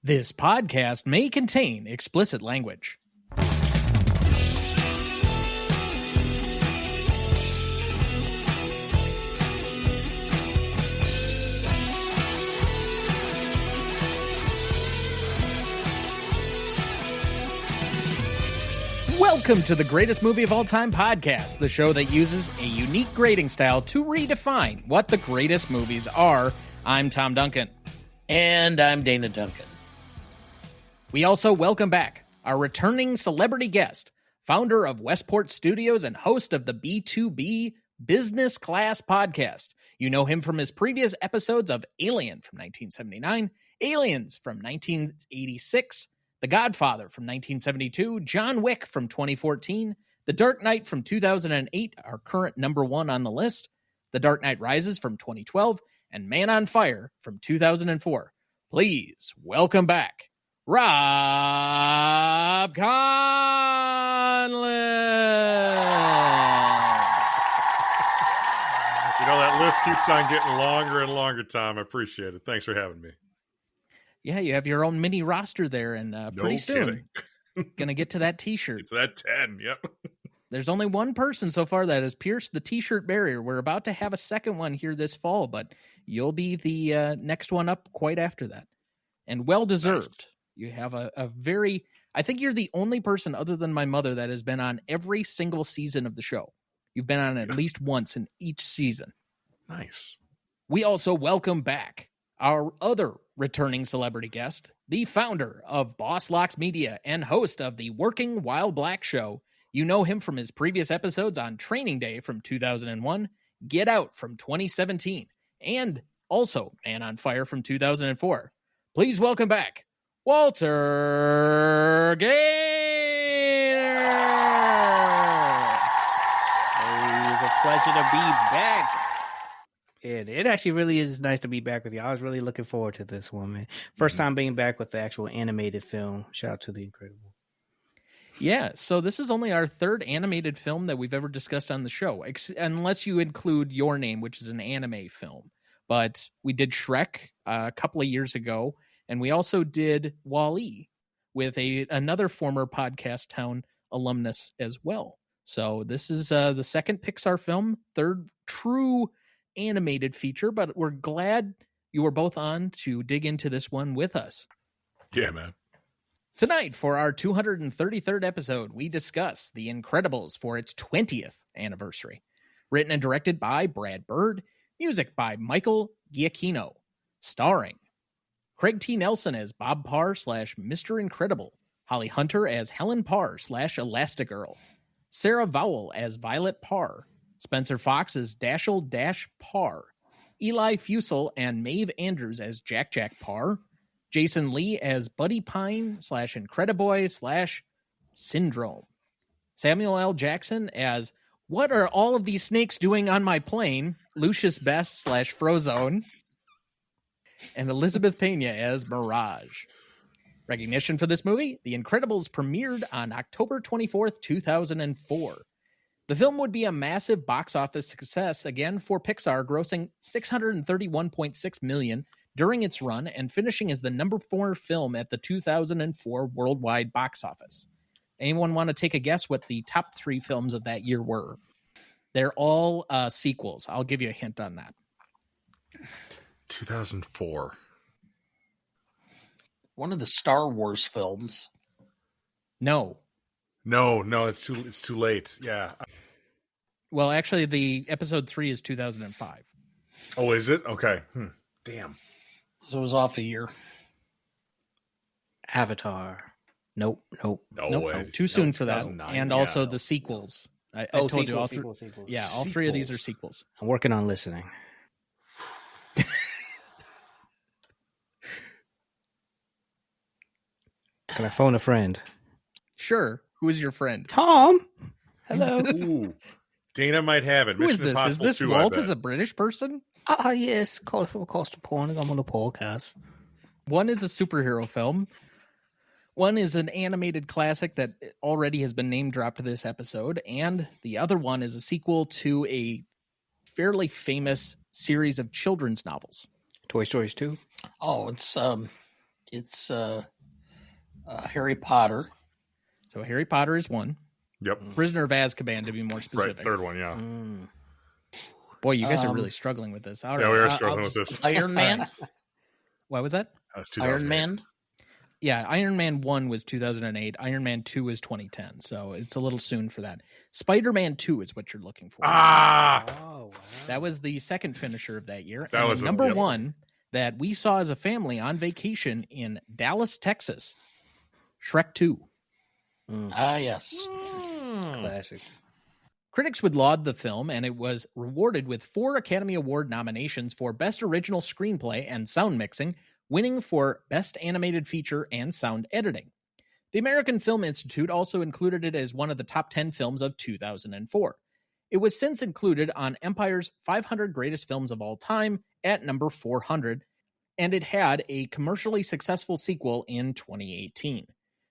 This podcast may contain explicit language. Welcome to the Greatest Movie of All Time podcast, the show that uses a unique grading style to redefine what the greatest movies are. I'm Tom Duncan. And I'm Dana Duncan. We also welcome back our returning celebrity guest, founder of Westport Studios and host of the B2B Business Class podcast. You know him from his previous episodes of Alien from 1979, Aliens from 1986, The Godfather from 1972, John Wick from 2014, The Dark Knight from 2008, our current number one on the list, The Dark Knight Rises from 2012, and Man on Fire from 2004. Please welcome back Robb Conlon. You know, that list keeps on getting longer and longer, Tom. I appreciate it. Thanks for having me. Yeah, you have your own mini roster there, and pretty soon, going to get to that T-shirt. It's that 10, yep. There's only one person so far that has pierced the T-shirt barrier. We're about to have a second one here this fall, but you'll be the next one up quite after that. And well-deserved. Nice. You have a very... I think you're the only person other than my mother that has been on every single season of the show. You've been on at least once in each season. Nice. We also welcome back our other returning celebrity guest, the founder of Boss Locks Media and host of the Working While Black show. You know him from his previous episodes on Training Day from 2001, Get Out from 2017, and also Man on Fire from 2004. Please welcome back Walter Gaynor. It's a pleasure to be back. It actually really is nice to be back with you. I was really looking forward to this one, man. First time being back with the actual animated film. Shout out to The Incredible. Yeah, so this is only our third animated film that we've ever discussed on the show, unless you include Your Name, which is an anime film. But we did Shrek a couple of years ago, and we also did Wall-E with another former Podcast Town alumnus as well. So this is the second Pixar film, third true animated feature, but we're glad you were both on to dig into this one with us. Yeah, man. Tonight, for our 233rd episode, we discuss The Incredibles for its 20th anniversary. Written and directed by Brad Bird, music by Michael Giacchino, starring Craig T. Nelson as Bob Parr / Mr. Incredible, Holly Hunter as Helen Parr / Elastigirl, Sarah Vowell as Violet Parr, Spencer Fox as Dashiell Dash Parr, Eli Fusel and Maeve Andrews as Jack Parr, Jason Lee as Buddy Pine / Incrediboy / Syndrome, Samuel L. Jackson as What Are All of These Snakes Doing on My Plane? Lucius Best / Frozone, and Elizabeth Pena as Mirage. Recognition for this movie: The Incredibles premiered on October 24th, 2004. The film would be a massive box office success again for Pixar, grossing $631.6 million during its run and finishing as the number 4 film at the 2004 worldwide box office. Anyone want to take a guess what the top 3 films of that year were? They're all sequels. I'll give you a hint on that. 2004. One of the Star Wars films. No, it's too late. Yeah. Well, actually, the episode 3 is 2005. Oh, is it? Okay. Damn. So it was off a year. Avatar. Nope. No way. Too soon for that. And also the sequels. I told you all sequels. Yeah, all 3 of these are sequels. I'm working on listening. Can I phone a friend? Sure. Who is your friend? Tom. Hello. Ooh. Dana might have it. Who is this? Is this Walt as a British person? Yes. Call it for cost of porn. I'm on the podcast. One is a superhero film. One is an animated classic that already has been name dropped this episode. And the other one is a sequel to a fairly famous series of children's novels. Toy Stories 2? Oh, it's It's Harry Potter. So Harry Potter is one. Yep. Prisoner of Azkaban, to be more specific. Right, third one, yeah. Boy, you guys are really struggling with this. All right. Yeah, we are struggling with this. Iron Man. What was that? That's Iron Man. Yeah, Iron Man 1 was 2008. Iron Man 2 was 2010. So it's a little soon for that. Spider-Man 2 is what you're looking for. Ah! Oh, wow. That was the second finisher of that year. That and was the number yep. one that we saw as a family on vacation in Dallas, Texas. Shrek 2. Ah, yes. Classic. Critics would laud the film, and it was rewarded with 4 Academy Award nominations for Best Original Screenplay and Sound Mixing, winning for Best Animated Feature and Sound Editing. The American Film Institute also included it as one of the top 10 films of 2004. It was since included on Empire's 500 Greatest Films of All Time at number 400, and it had a commercially successful sequel in 2018.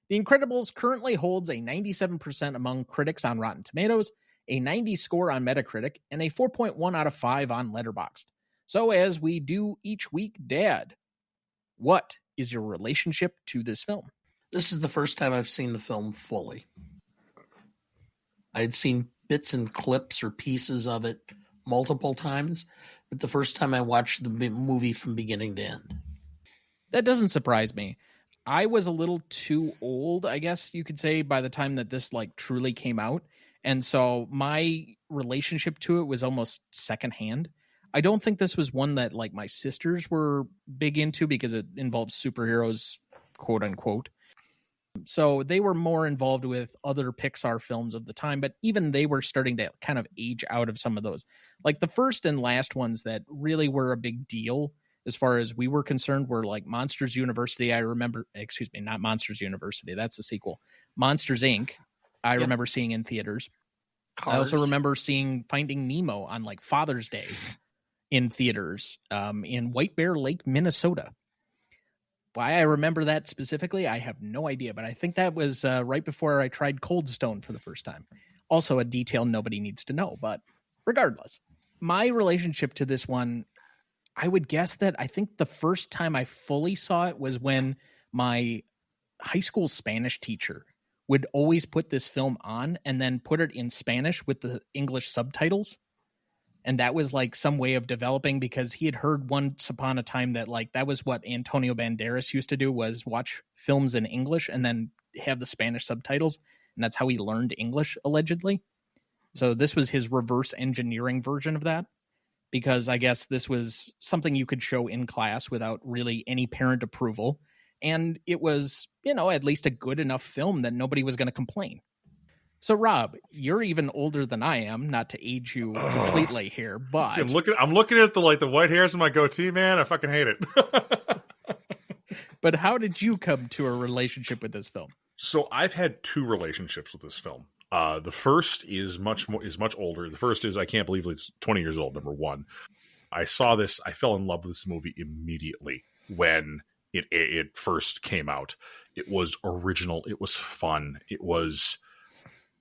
The Incredibles currently holds a 97% among critics on Rotten Tomatoes, a 90 score on Metacritic, and a 4.1 out of 5 on Letterboxd. So as we do each week, Dad, what is your relationship to this film? This is the first time I've seen the film fully. I had seen bits and clips or pieces of it multiple times, but the first time I watched the movie from beginning to end. That doesn't surprise me. I was a little too old, I guess you could say, by the time that this truly came out. And so my relationship to it was almost secondhand. I don't think this was one that my sisters were big into because it involves superheroes, quote unquote. So they were more involved with other Pixar films of the time, but even they were starting to kind of age out of some of those. Like the first and last ones that really were a big deal as far as we were concerned were Monsters University. I remember, not Monsters University. That's the sequel. Monsters, Inc. I remember seeing in theaters. Cars. I also remember seeing Finding Nemo on Father's Day in theaters in White Bear Lake, Minnesota. Why I remember that specifically, I have no idea, but I think that was right before I tried Cold Stone for the first time. Also a detail nobody needs to know, but regardless, my relationship to this one, I would guess that I think the first time I fully saw it was when my high school Spanish teacher would always put this film on and then put it in Spanish with the English subtitles. And that was some way of developing, because he had heard once upon a time that that was what Antonio Banderas used to do, was watch films in English and then have the Spanish subtitles. And that's how he learned English, allegedly. So this was his reverse engineering version of that, because I guess this was something you could show in class without really any parent approval. And it was, at least a good enough film that nobody was going to complain. So, Rob, you're even older than I am, not to age you completely here, but See, I'm looking at the white hairs in my goatee, man. I fucking hate it. But how did you come to a relationship with this film? So I've had 2 relationships with this film. The first is much older. The first is, I can't believe it's 20 years old. Number 1, I saw this. I fell in love with this movie immediately when it first came out. It was original. It was fun. It was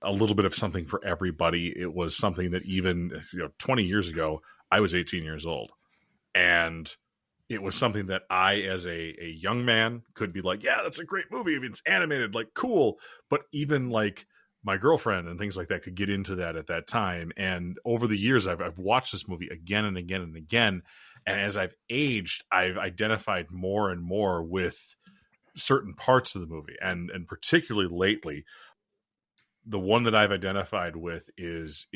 a little bit of something for everybody. It was something that even 20 years ago, I was 18 years old. And it was something that I, as a young man, could be yeah, that's a great movie. If it's animated, cool. But even my girlfriend and things like that could get into that at that time. And over the years, I've watched this movie again and again and again. And as I've aged, I've identified more and more with certain parts of the movie. And particularly lately, the one that I've identified with is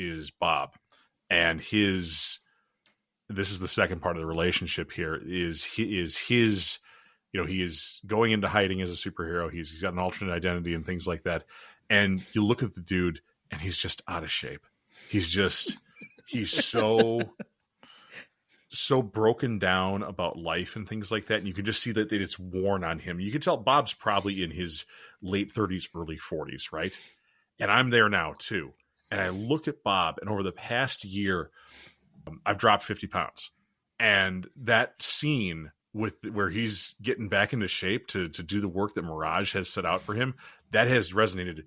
Bob, and this is the second part of the relationship here, is his, he is going into hiding as a superhero. He's got an alternate identity and things like that. And you look at the dude and he's just out of shape. He's so broken down about life and things like that. And you can just see that it's worn on him. You can tell Bob's probably in his late 30s, early 40s, right? And I'm there now too. And I look at Bob, and over the past year, I've dropped 50 pounds. And that scene where he's getting back into shape to do the work that Mirage has set out for him, that has resonated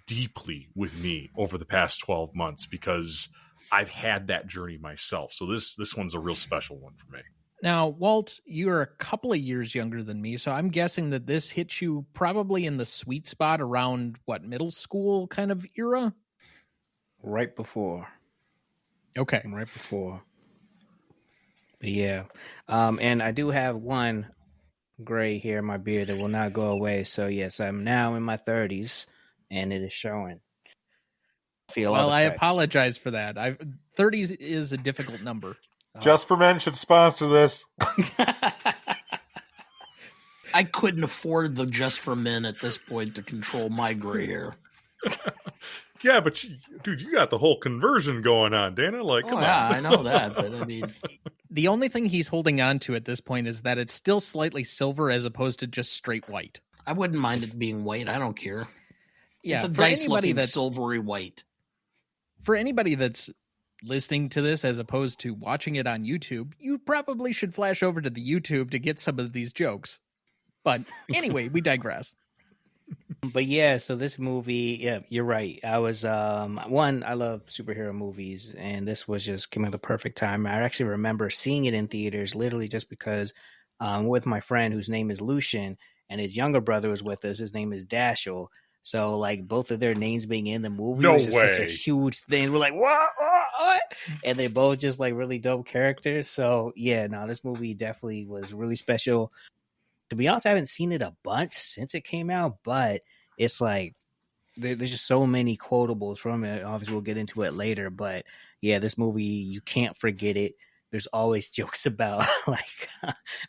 deeply with me over the past 12 months, because I've had that journey myself. So this one's a real special one for me. Now, Walt, you're a couple of years younger than me, so I'm guessing that this hits you probably in the sweet spot around, what, middle school kind of era? Right before. Okay. Right before. But yeah. And I do have one gray hair in my beard that will not go away. So yes, I'm now in my 30s, and it is showing. Well, I apologize for that. 30s is a difficult number. Just for Men should sponsor this. I couldn't afford the Just for Men at this point to control my gray hair. Yeah, but dude, you got the whole conversion going on, Dana. Like, come on. I know that, but I mean, the only thing he's holding on to at this point is that it's still slightly silver as opposed to just straight white. I wouldn't mind it being white. I don't care. Yeah, it's a nice looking silvery white. For anybody that's listening to this as opposed to watching it on YouTube, you probably should flash over to the YouTube to get some of these jokes. But anyway, we digress. But yeah, so this movie, yeah, you're right. I was I love superhero movies, and this was just came at the perfect time. I actually remember seeing it in theaters literally just because with my friend whose name is Lucian, and his younger brother was with us. His name is Dashel. So like both of their names being in the movie was just such a huge thing. We're like, what? And they're both just like really dope characters. So yeah, no, this movie definitely was really special. To be honest, I haven't seen it a bunch since it came out, but it's like there's just so many quotables from it. Obviously, we'll get into it later, but yeah, this movie, you can't forget it. There's always jokes about like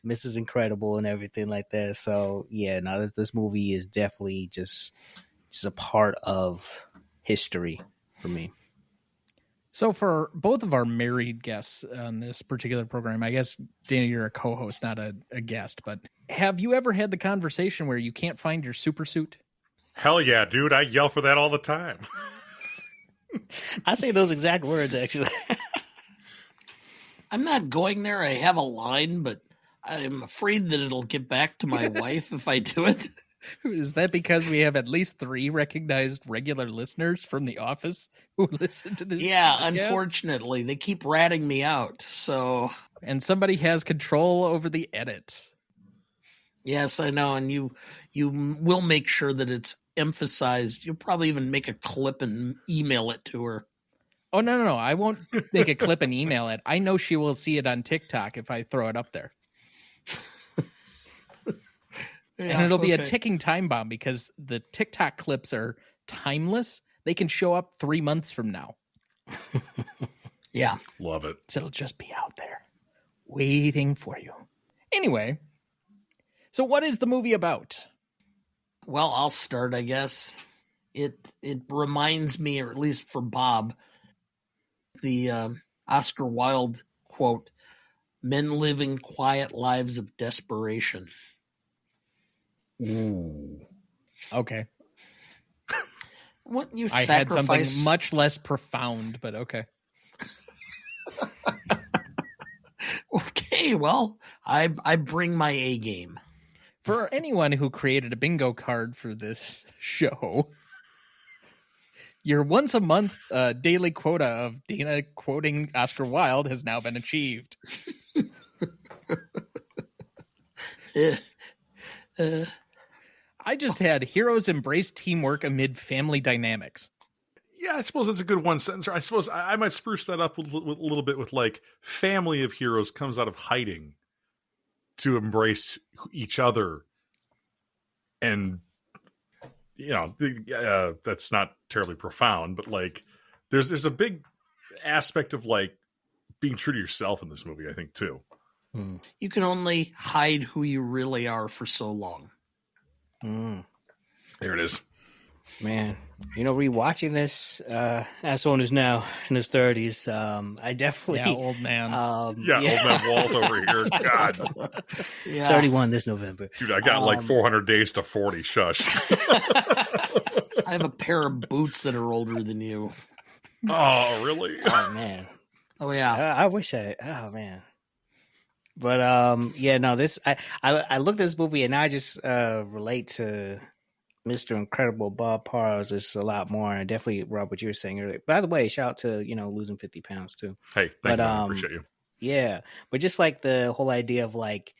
Mrs. Incredible and everything like that. So yeah, no, this movie is definitely just a part of history for me. So for both of our married guests on this particular program, I guess, Dana, you're a co-host, not a guest, but have you ever had the conversation where you can't find your super suit? Hell yeah, dude. I yell for that all the time. I say those exact words, actually. I'm not going there. I have a line, but I'm afraid that it'll get back to my wife if I do it. Is that because we have at least 3 recognized regular listeners from The Office who listen to this? Yeah, podcast? Unfortunately, they keep ratting me out. So, and somebody has control over the edit. Yes, I know, and you will make sure that it's emphasized. You'll probably even make a clip and email it to her. Oh no! I won't make a clip and email it. I know she will see it on TikTok if I throw it up there. Yeah, and it'll be a ticking time bomb because the TikTok clips are timeless. They can show up 3 months from now. Yeah. Love it. So it'll just be out there waiting for you. Anyway, so what is the movie about? Well, I'll start, I guess. It reminds me, or at least for Bob, the Oscar Wilde quote, "Men living quiet lives of desperation." Ooh. Okay. What you I had something much less profound, but okay. Okay, well, I bring my A game. For anyone who created a bingo card for this show, your once a month daily quota of Dana quoting Oscar Wilde has now been achieved. I just had heroes embrace teamwork amid family dynamics. Yeah, I suppose it's a good one sentence. I suppose I might spruce that up a little bit with like family of heroes comes out of hiding to embrace each other. And, you know, that's not terribly profound, but like there's a big aspect of like being true to yourself in this movie, I think, too. You can only hide who you really are for so long. There it is. Man, you know, rewatching this as someone who's now in his 30s, I definitely old man. Old man Walt over here. God, 31 this November, dude. I got like 400 days to 40. Shush. I have a pair of boots that are older than you. Oh, really? Oh man. Oh yeah. I wish I. Oh man. But yeah, no. This I looked at this movie and I just relate to Mr. Incredible Bob Parr just a lot more, and definitely Rob, what you were saying earlier. By the way, shout out to losing 50 pounds too. Hey, thank you. I appreciate you. Yeah, but just like the whole idea of like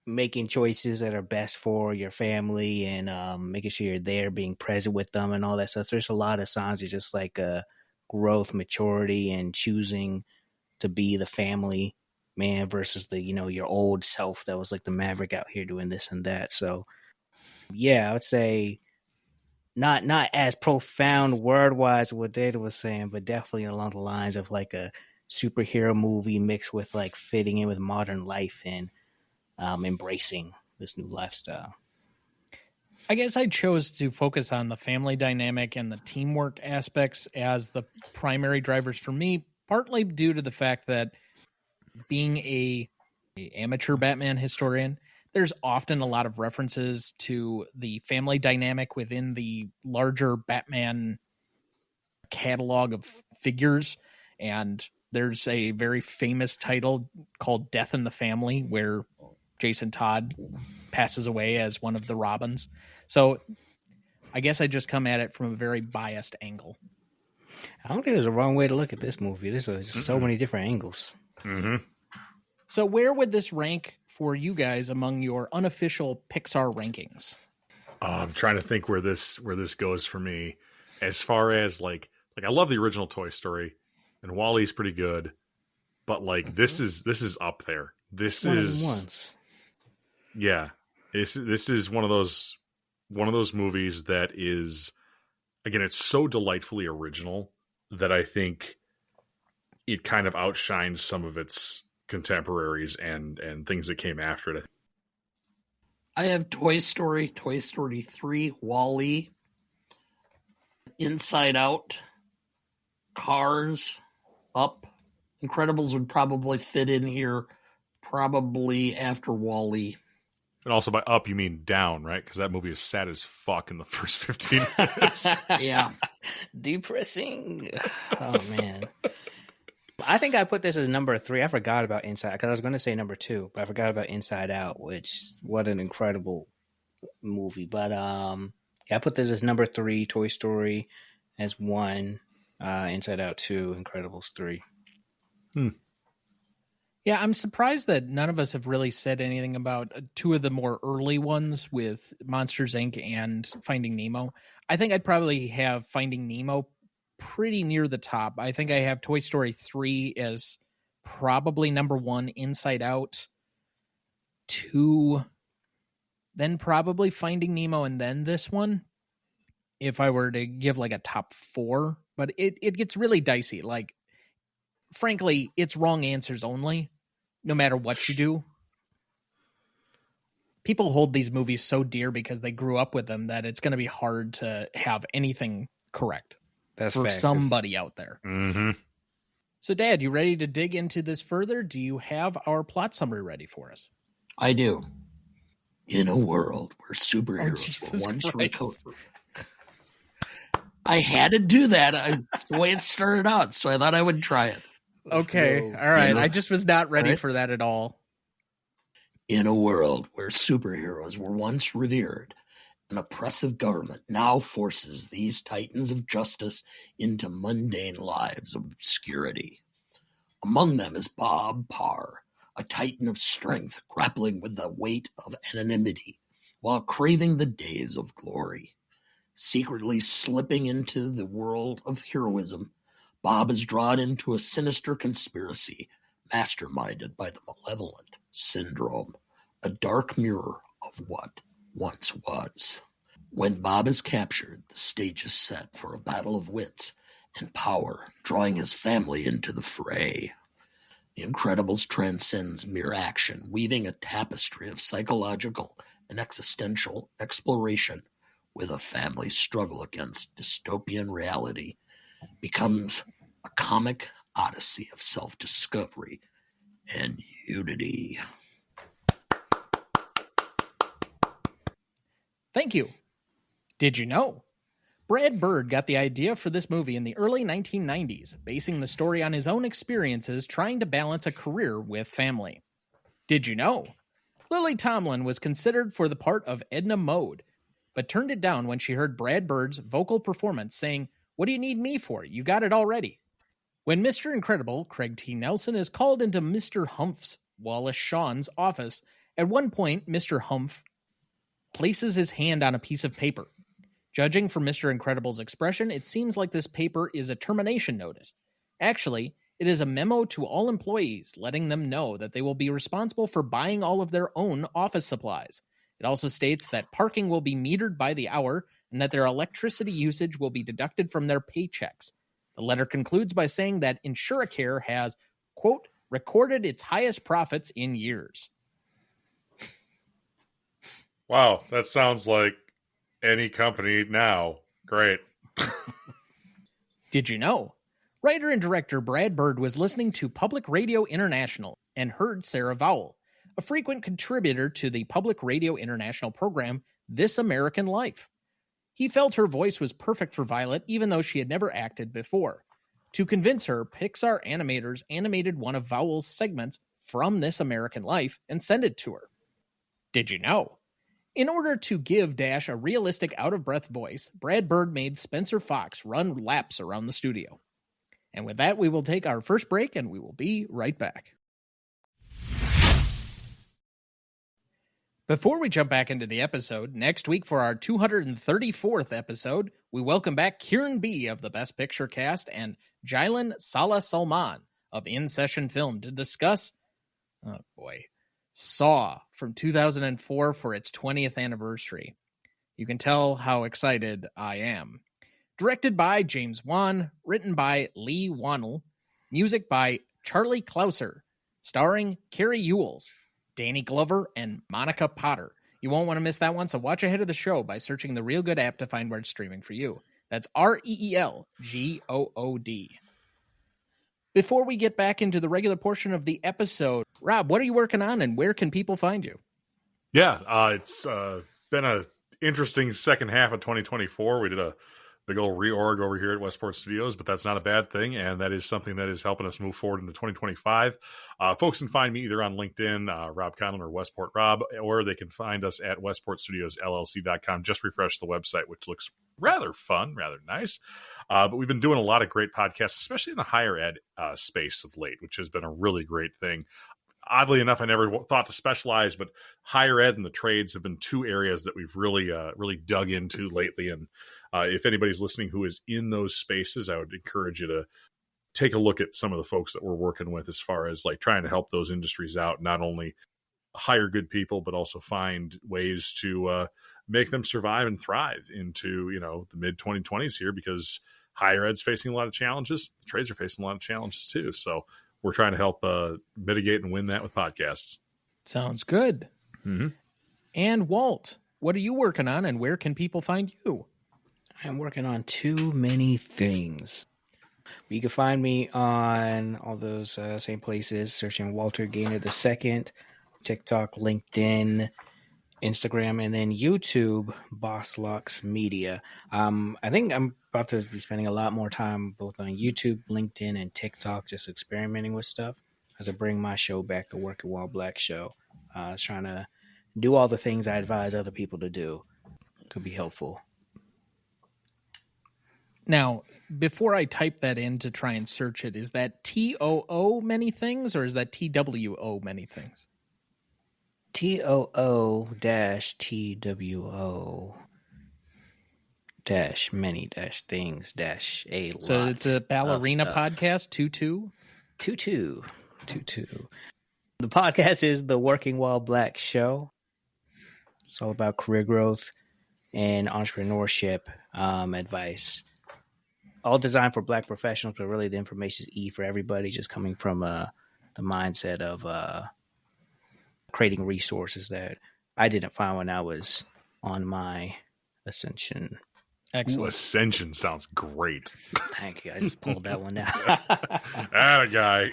making choices that are best for your family and making sure you're there, being present with them, and all that stuff. There's a lot of signs of just like growth, maturity, and choosing to be the family man versus the your old self that was like the maverick out here doing this and that. So yeah, I would say not as profound word wise what Data was saying, but definitely along the lines of like a superhero movie mixed with like fitting in with modern life and embracing this new lifestyle. I guess I chose to focus on the family dynamic and the teamwork aspects as the primary drivers for me, partly due to the fact that being a amateur Batman historian, there's often a lot of references to the family dynamic within the larger Batman catalog of figures. And there's a very famous title called Death in the Family, where Jason Todd passes away as one of the Robins. So I guess I just come at it from a very biased angle. I don't think there's a wrong way to look at this movie. There's just so many different angles. Mm-hmm. So where would this rank for you guys among your unofficial Pixar rankings? I'm trying to think where this goes for me. As far as like I love the original Toy Story, and WALL-E's pretty good, but like this is up there. This is one of those movies that is, again, it's so delightfully original that I think it kind of outshines some of its contemporaries and things that came after it. I have Toy Story 3, WALL-E, Inside Out, Cars, Up. Incredibles would probably fit in here probably after WALL-E. And also by up, you mean down, right? Because that movie is sad as fuck in the first 15 minutes. Yeah. Depressing. Oh, man. I think I put this as number 3. I forgot about Inside, because I was going to say number 2, but I forgot about Inside Out, which, what an incredible movie. But yeah, I put this as number 3, Toy Story as 1, Inside Out 2, Incredibles 3. Yeah, I'm surprised that none of us have really said anything about 2 of the more early ones with Monsters, Inc. and Finding Nemo. I think I'd probably have Finding Nemo pretty near the top. I think I have Toy Story 3 as probably number 1, Inside Out 2, then probably Finding Nemo, and then this one, if I were to give like a top 4. But it gets really dicey. Like, frankly, it's wrong answers only, no matter what you do. People hold these movies so dear because they grew up with them that it's going to be hard to have anything correct. That's for fact. somebody out there. Mm-hmm. So, Dad, you ready to dig into this further? Do you have our plot summary ready for us? I do. In a world where superheroes were once recovered. I had to do that. It's the way it started out, so I thought I would try it. Okay, all right. I just was not ready for that at all. In a world where superheroes were once revered, an oppressive government now forces these titans of justice into mundane lives of obscurity. Among them is Bob Parr, a titan of strength grappling with the weight of anonymity while craving the days of glory. Secretly slipping into the world of heroism, Bob is drawn into a sinister conspiracy masterminded by the malevolent syndrome, a dark mirror of what once was. When Bob is captured, the stage is set for a battle of wits and power, drawing his family into the fray. The Incredibles transcends mere action, weaving a tapestry of psychological and existential exploration with a family struggle against dystopian reality, becomes a comic odyssey of self-discovery and unity. Thank you. Did you know? Brad Bird got the idea for this movie in the early 1990s, basing the story on his own experiences trying to balance a career with family. Did you know? Lily Tomlin was considered for the part of Edna Mode, but turned it down when she heard Brad Bird's vocal performance saying, "What do you need me for? You got it already." When Mr. Incredible, Craig T. Nelson, is called into Mr. Humph, Wallace Shawn's office, at one point, Mr. Humph places his hand on a piece of paper. Judging from Mr. Incredible's expression, it seems like this paper is a termination notice. Actually, it is a memo to all employees letting them know that they will be responsible for buying all of their own office supplies. It also states that parking will be metered by the hour and that their electricity usage will be deducted from their paychecks. The letter concludes by saying that Insuricare has, quote, recorded its highest profits in years. Wow, that sounds like any company now. Great. Did you know? Writer and director Brad Bird was listening to Public Radio International and heard Sarah Vowell, a frequent contributor to the Public Radio International program This American Life. He felt her voice was perfect for Violet, even though she had never acted before. To convince her, Pixar animators animated one of Vowell's segments from This American Life and sent it to her. Did you know? In order to give Dash a realistic out-of-breath voice, Brad Bird made Spencer Fox run laps around the studio. And with that, we will take our first break, and we will be right back. Before we jump back into the episode, next week for our 234th episode, we welcome back Kieran B. of the Best Picture cast and Jailan Salah Salman of In Session Film to discuss, Saw from 2004 for its 20th anniversary. You can tell how excited I am. Directed by James Wan, written by Lee Wannell, music by Charlie Clouser, starring Carrie Ewells, Danny Glover, and Monica Potter. You won't want to miss that one, so watch ahead of the show by searching the Real Good app to find where it's streaming for you. That's REELGOOD. Before we get back into the regular portion of the episode, Rob, what are you working on and where can people find you? Yeah, it's been an interesting second half of 2024. We did a big old reorg over here at Westport Studios, but that's not a bad thing, and that is something that is helping us move forward into 2025. Folks can find me either on LinkedIn, Rob Conlon, or Westport Rob, or they can find us at westportstudiosllc.com. Just refresh the website, which looks rather fun, rather nice. But we've been doing a lot of great podcasts, especially in the higher ed space of late, which has been a really great thing. Oddly enough, I never thought to specialize, but higher ed and the trades have been two areas that we've really dug into lately. And if anybody's listening who is in those spaces, I would encourage you to take a look at some of the folks that we're working with as far as like trying to help those industries out, not only hire good people, but also find ways to make them survive and thrive into, the mid 2020s here, because higher ed's facing a lot of challenges. The trades are facing a lot of challenges too. So we're trying to help mitigate and win that with podcasts. Sounds good. Mm-hmm. And Walt, what are you working on and where can people find you? I'm working on too many things. You can find me on all those same places, searching Walter Gaynor II, TikTok, LinkedIn, Instagram, and then YouTube, Boss Lux Media. I think I'm about to be spending a lot more time both on YouTube, LinkedIn, and TikTok, just experimenting with stuff as I bring my show back, the Working While Black Show. I was trying to do all the things I advise other people to do. Could be helpful. Now, before I type that in to try and search it, is that TOO many things or is that TWO many things? TOO-TWO many things a lot. So it's a ballerina podcast, Tutu? Tutu. The podcast is the Working While Black Show. It's all about career growth and entrepreneurship advice. All designed for Black professionals, but really the information is for everybody, just coming from the mindset of creating resources that I didn't find when I was on my ascension. Excellent. Ooh, ascension sounds great. Thank you. I just pulled that one out. Atta guy.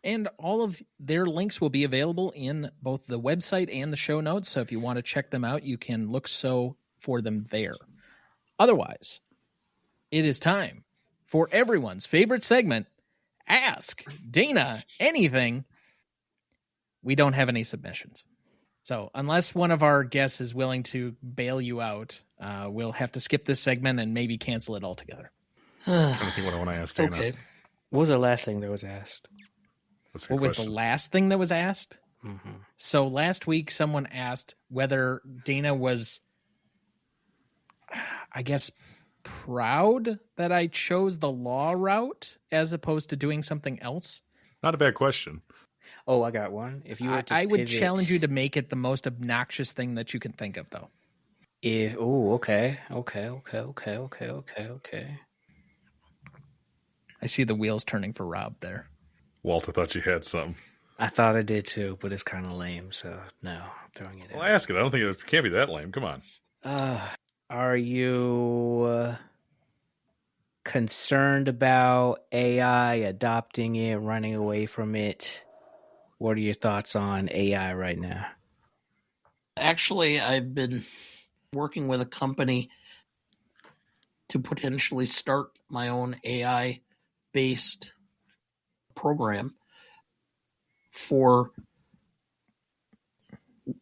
And all of their links will be available in both the website and the show notes. So if you want to check them out, you can look for them there. Otherwise, it is time for everyone's favorite segment, Ask Dana Anything. We don't have any submissions. So unless one of our guests is willing to bail you out, we'll have to skip this segment and maybe cancel it altogether. I don't think what I want to ask Dana. Okay. What was the last thing that was asked? That's a good What was question. the last thing that was asked? Mm-hmm. So last week, someone asked whether Dana was, I guess, proud that I chose the law route as opposed to doing something else. Not a bad question. Oh, I got one. If you were to I would pivot- challenge you to make it the most obnoxious thing that you can think of, though. Okay. I see the wheels turning for Rob there. Walt, I thought you had something. I thought I did too, but it's kind of lame, so no, I'm throwing it Well, out. ask it. I don't think it can't be that lame. Come on. Are you concerned about AI adopting it, running away from it? What are your thoughts on AI right now? Actually, I've been working with a company to potentially start my own AI-based program for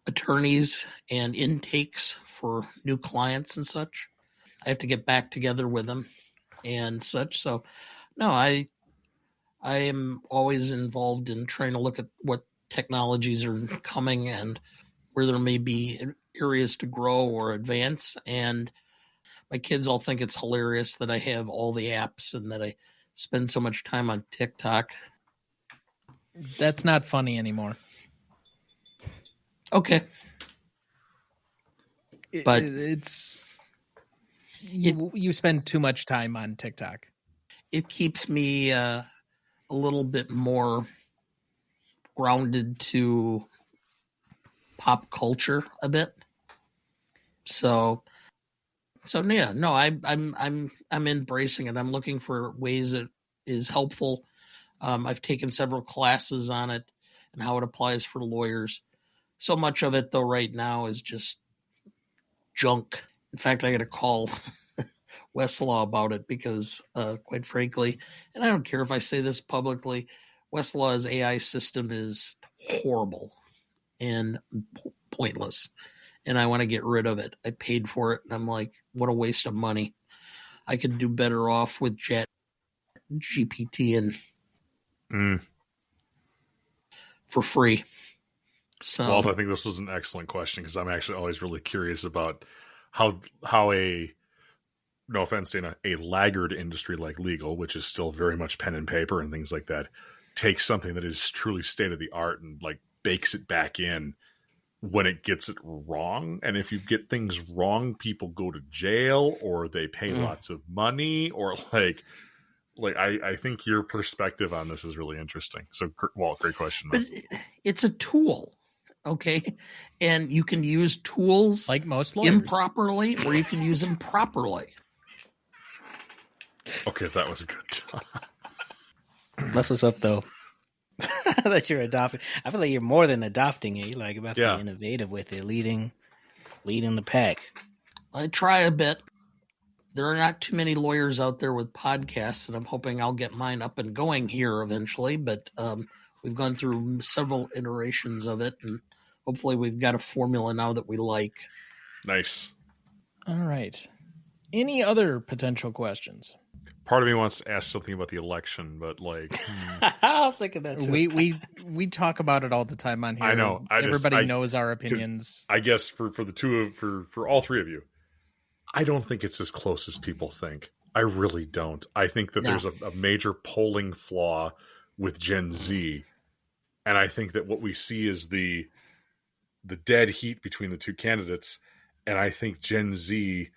attorneys and intakes for new clients and such. I have to get back together with them and such. So, no, I am always involved in trying to look at what technologies are coming and where there may be areas to grow or advance. And my kids all think it's hilarious that I have all the apps and that I spend so much time on TikTok. That's not funny anymore. Okay. But it's you spend too much time on TikTok. it keeps me a little bit more grounded to pop culture a bit. So yeah, no, I'm embracing it. I'm looking for ways it is helpful. I've taken several classes on it and how it applies for lawyers. So much of it, though, right now is just junk. In fact, I got to call Westlaw about it because, quite frankly, and I don't care if I say this publicly, Westlaw's AI system is horrible and pointless, and I want to get rid of it. I paid for it, and I'm like, what a waste of money. I could do better off with Chat GPT and for free. So, Walt, I think this was an excellent question because I'm actually always really curious about how a, no offense, Dana, a laggard industry like legal, which is still very much pen and paper and things like that, takes something that is truly state of the art and like bakes it back in when it gets it wrong. And if you get things wrong, people go to jail or they pay lots of money or like I think your perspective on this is really interesting. So, Walt, great question. but it's a tool, okay? And you can use tools Like most lawyers. improperly or you can use them properly. Okay, that was good. That's what's up, though. That you're adopting. I feel like you're more than adopting it. You're like about to be innovative with it, leading the pack. I try a bit. There are not too many lawyers out there with podcasts, and I'm hoping I'll get mine up and going here eventually. But we've gone through several iterations of it, and hopefully we've got a formula now that we like. Nice. All right. Any other potential questions? Part of me wants to ask something about the election, but like I was thinking that too. We talk about it all the time on here. I know. Everybody knows our opinions. I guess for all three of you, I don't think it's as close as people think. I really don't. I think that there's a major polling flaw with Gen Z, and I think that what we see is the dead heat between the two candidates, and I think Gen Z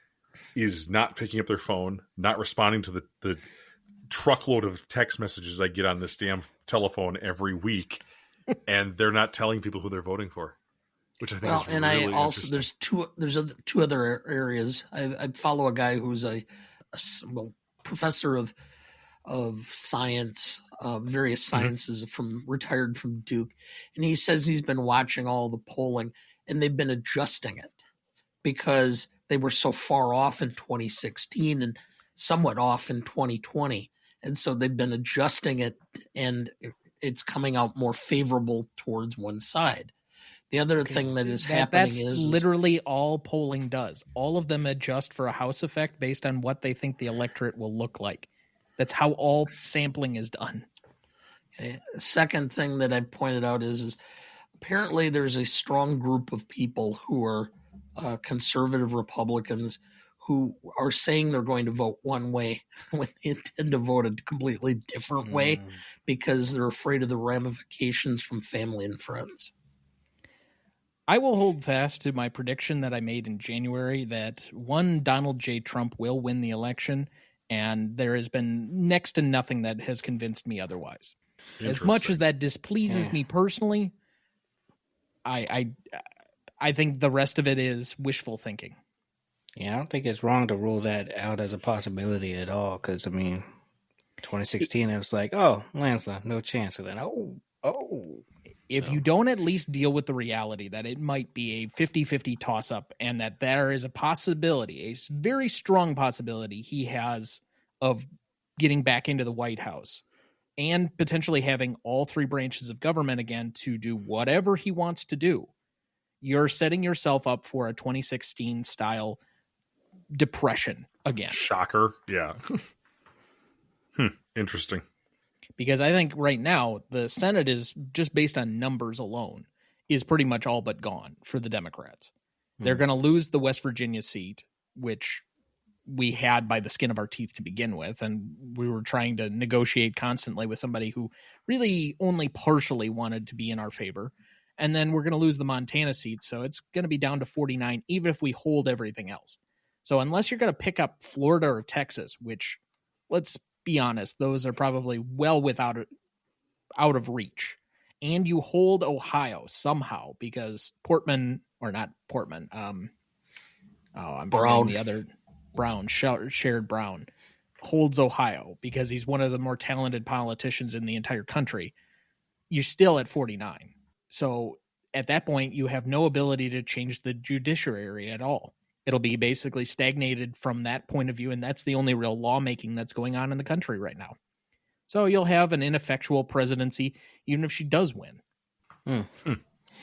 is not picking up their phone, not responding to the truckload of text messages I get on this damn telephone every week, and they're not telling people who they're voting for, which I think is and really I also interesting. there's two other areas. I follow a guy who's a professor of science, various sciences, retired from Duke, and he says he's been watching all the polling and they've been adjusting it because they were so far off in 2016 and somewhat off in 2020. And so they've been adjusting it and it's coming out more favorable towards one side. The other thing that is happening that's is literally all polling does. All of them adjust for a house effect based on what they think the electorate will look like. That's how all sampling is done. Okay. The second thing that I pointed out is apparently there's a strong group of people who are conservative Republicans who are saying they're going to vote one way when they intend to vote a completely different way because they're afraid of the ramifications from family and friends. I will hold fast to my prediction that I made in January that Donald J. Trump will win the election, and there has been next to nothing that has convinced me otherwise. As much as that displeases me personally, I think the rest of it is wishful thinking. Yeah, I don't think it's wrong to rule that out as a possibility at all. Because 2016, it was like, oh, landslide, no chance. And then, If you don't at least deal with the reality that it might be a 50-50 toss-up and that there is a possibility, a very strong possibility he has of getting back into the White House and potentially having all three branches of government again to do whatever he wants to do, you're setting yourself up for a 2016 style depression again. Shocker. Yeah. Interesting. Because I think right now the Senate is just based on numbers alone is pretty much all but gone for the Democrats. They're going to lose the West Virginia seat, which we had by the skin of our teeth to begin with. And we were trying to negotiate constantly with somebody who really only partially wanted to be in our favor. And then we're going to lose the Montana seat. So it's going to be down to 49, even if we hold everything else. So unless you're going to pick up Florida or Texas, which, let's be honest, those are probably well out of reach, and you hold Ohio somehow because Brown, the other Brown, Sherrod Brown, holds Ohio because he's one of the more talented politicians in the entire country, you're still at 49. So at that point, you have no ability to change the judiciary at all. It'll be basically stagnated from that point of view, and that's the only real lawmaking that's going on in the country right now. So you'll have an ineffectual presidency, even if she does win.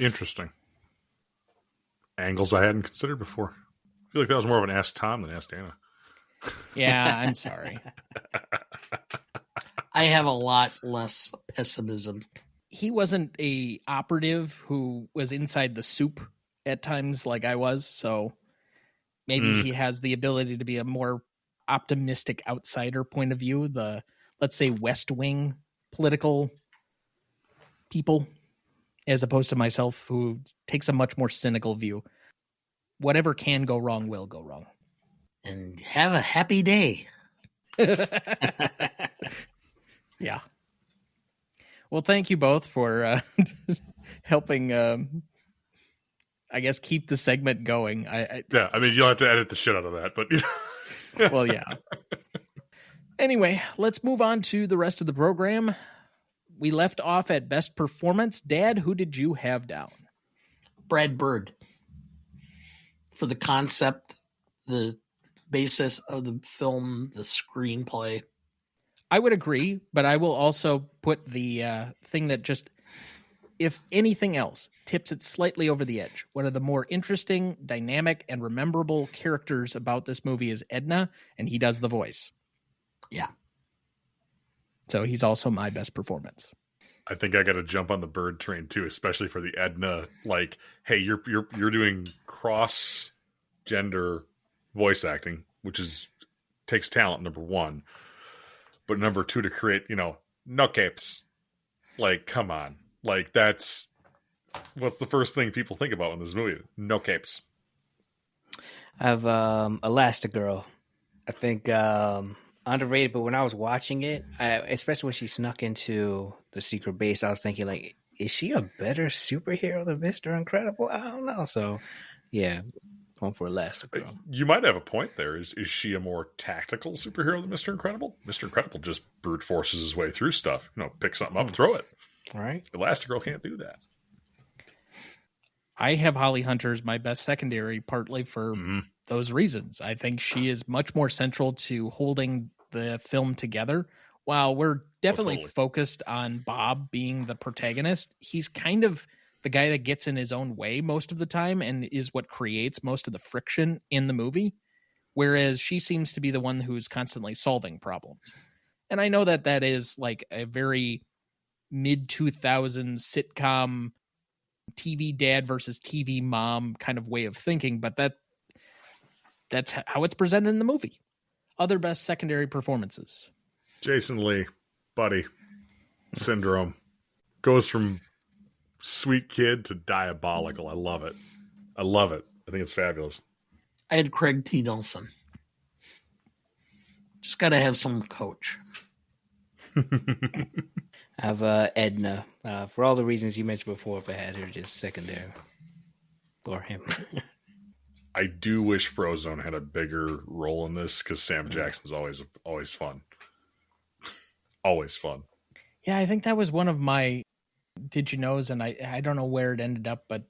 Interesting. Angles I hadn't considered before. I feel like that was more of an Ask Tom than Ask Dana. Yeah, I'm sorry. I have a lot less pessimism. He wasn't a operative who was inside the soup at times like I was, so maybe he has the ability to be a more optimistic outsider point of view, the, let's say, West Wing political people, as opposed to myself, who takes a much more cynical view. Whatever can go wrong will go wrong. And have a happy day. Yeah. Well, thank you both for helping, I guess, keep the segment going. Yeah, I mean, you'll have to edit the shit out of that, but... Well, yeah. Anyway, let's move on to the rest of the program. We left off at Best Performance. Dad, who did you have down? Brad Bird. For the concept, the basis of the film, the screenplay. I would agree, but I will also put the thing that just, if anything else, tips it slightly over the edge. One of the more interesting, dynamic, and rememberable characters about this movie is Edna, and he does the voice. Yeah. So he's also my best performance. I think I got to jump on the Bird train too, especially for the Edna. Like, hey, you're doing cross gender voice acting, which takes talent, number one, but number two, to create no capes. Like, come on, like what's the first thing people think about in this movie? No capes. I have Elastigirl. I think underrated, but when I was watching it, especially when she snuck into the secret base, I was thinking, like, is she a better superhero than Mr. Incredible? I don't know. So, yeah, going for Elastigirl. You might have a point there. Is she a more tactical superhero than Mr. Incredible? Mr. Incredible just brute forces his way through stuff. Pick something up, throw it. All right. Elastigirl can't do that. I have Holly Hunter as my best secondary, partly for those reasons. I think she is much more central to holding the film together. While we're definitely focused on Bob being the protagonist, he's kind of the guy that gets in his own way most of the time and is what creates most of the friction in the movie. Whereas she seems to be the one who's constantly solving problems. And I know that that is like a very mid-2000s sitcom TV dad versus TV mom kind of way of thinking, but that's how it's presented in the movie. Other best secondary performances. Jason Lee, Buddy, Syndrome. Goes from sweet kid to diabolical. I love it. I love it. I think it's fabulous. I had Craig T. Nelson. Just got to have some coach. I have Edna. For all the reasons you mentioned before, if I had her just secondary. Or him. I do wish Frozone had a bigger role in this because Sam Jackson's always fun. Always fun. Yeah, I think that was one of my did you knows, and I don't know where it ended up, but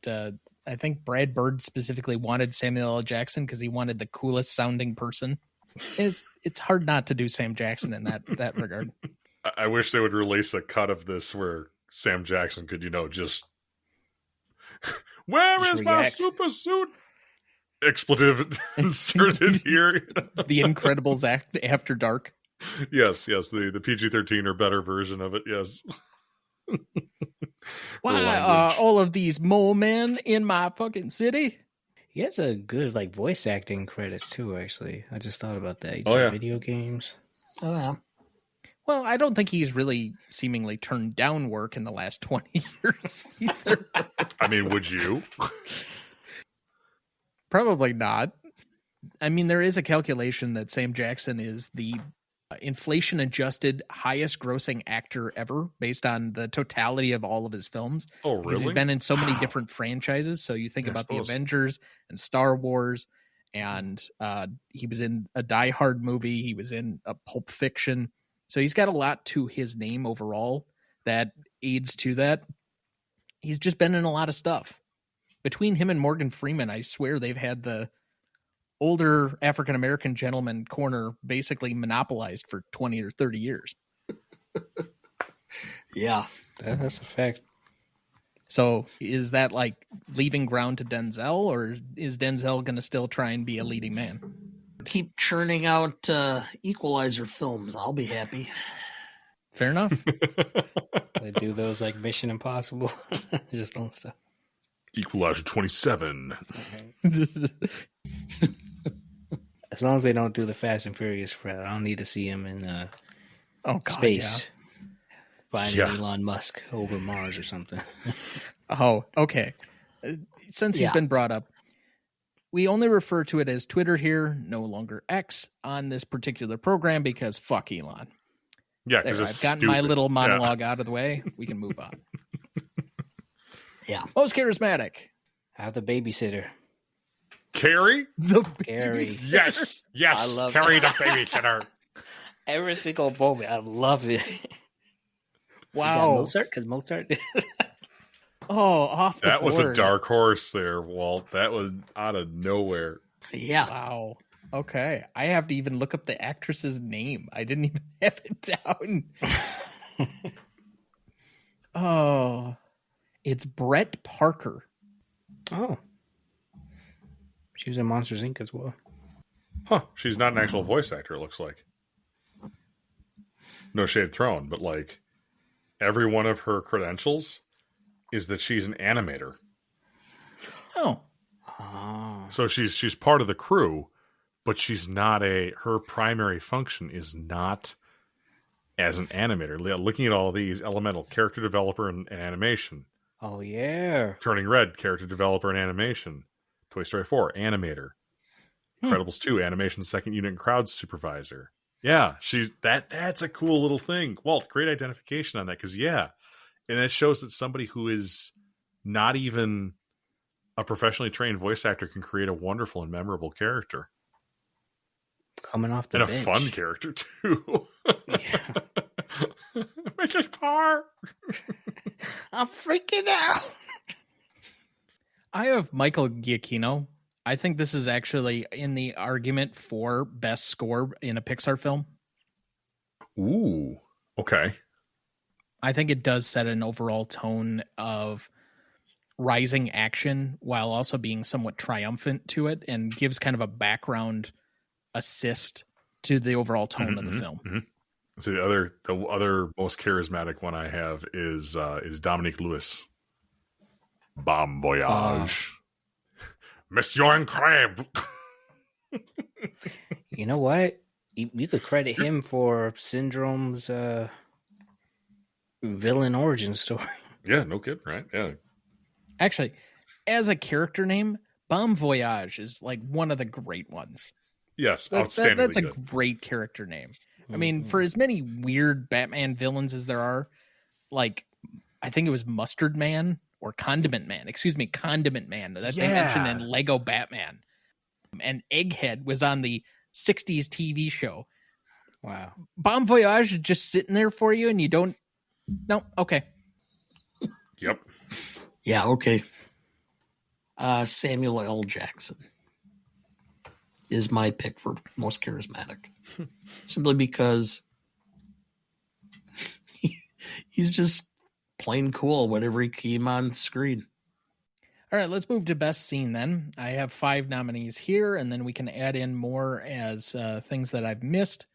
I think Brad Bird specifically wanted Samuel L. Jackson because he wanted the coolest sounding person. It's hard not to do Sam Jackson in that regard. I wish they would release a cut of this where Sam Jackson could, just where Just is my react. super suit? Expletive inserted here. The Incredibles act After Dark. Yes, the PG-13 or better version of it. Yes. Why language. are all of these mole men in my fucking city? He has a good voice acting credits too. Actually, I just thought about that. He did Oh, yeah. video games. Oh, yeah. Well, I don't think he's really seemingly turned down work in the last 20 years either. I mean, would you? Probably not. I mean, there is a calculation that Sam Jackson is the inflation-adjusted highest grossing actor ever based on the totality of all of his films. Oh, Because really? he's been in so many different franchises. So you think Yeah, I about the suppose. Avengers and Star Wars, and he was in a Die Hard movie. He was in a Pulp Fiction. So he's got a lot to his name overall that aids to that. He's just been in a lot of stuff. Between him and Morgan Freeman, I swear they've had the older African-American gentleman corner basically monopolized for 20 or 30 years. Yeah. That's a fact. So is that like leaving ground to Denzel, or is Denzel going to still try and be a leading man? Keep churning out Equalizer films. I'll be happy. Fair enough. They do those like Mission Impossible. Just don't stop. Equalizer 27. As long as they don't do the Fast and Furious crowd, I don't need to see him in Oh, God, space. Finding Yeah. Elon Musk over Mars or something. yeah. Oh, okay. Since he's Yeah. been brought up, we only refer to it as Twitter here, no longer X, on this particular program because fuck Elon. Yeah, There, because I've it's gotten my stupid. little Yeah. monologue out of the way. We can move on. Yeah. Most charismatic. I have the babysitter. Carrie? The Gary. babysitter. Yes, yes. I love Carrie the it. babysitter. Every single moment. I love it. Wow. Mozart? Because Mozart did. Oh, off the That was a board. dark horse there, Walt. That was out of nowhere. Yeah. Wow. Okay. I have to even look up the actress's name. I didn't even have it down. Oh. It's Brett Parker. Oh. She was in Monsters, Inc. as well. Huh. She's not an actual voice actor, it looks like. No shade thrown, but like every one of her credentials is that she's an animator. Oh. Oh. So she's part of the crew, but she's not her primary function is not as an animator. Looking at all these, elemental character developer and animation. Oh, yeah. Turning Red, character developer and animation. Toy Story 4, animator. Incredibles 2, animation second unit and crowd supervisor. Yeah, that's a cool little thing. Walt, great identification on that, because and that shows that somebody who is not even a professionally trained voice actor can create a wonderful and memorable character. Coming off the And bench. a fun character, too. Yeah. Mrs. Parr! I'm freaking out. I have Michael Giacchino. I think this is actually in the argument for best score in a Pixar film. Ooh, okay. I think it does set an overall tone of rising action while also being somewhat triumphant to it, and gives kind of a background assist to the overall tone of the film. Mhm. So the other most charismatic one I have is Dominique Lewis. Bon voyage, Monsieur Incroyable. You know what? You could credit him for Syndrome's villain origin story. Yeah, no kidding, right? Yeah. Actually, as a character name, Bon Voyage is like one of the great ones. Yes, That's outstandingly a good. great character name. I mean, for as many weird Batman villains as there are, like, I think it was Mustard Man or Condiment Man. Excuse me, Condiment Man. That they mentioned in Lego Batman. And Egghead was on the 60s TV show. Wow. Bon Voyage is just sitting there for you and you don't... No, okay. Yep. Yeah, okay. Samuel L. Jackson is my pick for most charismatic. Simply because he's just plain cool whenever he came on screen. All right, let's move to best scene then. I have 5 nominees here, and then we can add in more as things that I've missed.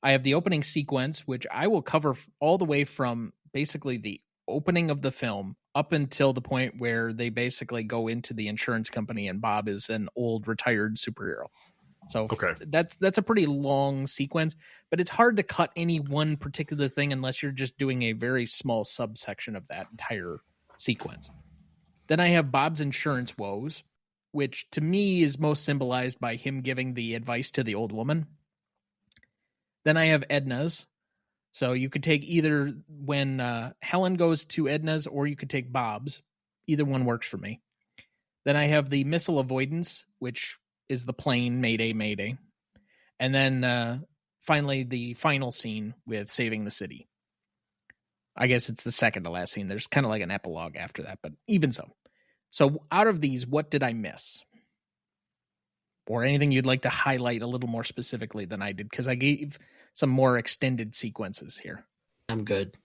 I have the opening sequence, which I will cover all the way from basically the opening of the film up until the point where they basically go into the insurance company and Bob is an old retired superhero. So Okay. that's a pretty long sequence, but it's hard to cut any one particular thing unless you're just doing a very small subsection of that entire sequence. Then I have Bob's insurance woes, which to me is most symbolized by him giving the advice to the old woman. Then I have Edna's. So you could take either when Helen goes to Edna's or you could take Bob's. Either one works for me. Then I have the missile avoidance, which is the plane, Mayday, Mayday. And then finally the final scene with saving the city. I guess it's the second to last scene. There's kind of like an epilogue after that, but even so. So out of these, what did I miss? Or anything you'd like to highlight a little more specifically than I did? Because I gave some more extended sequences here. I'm good.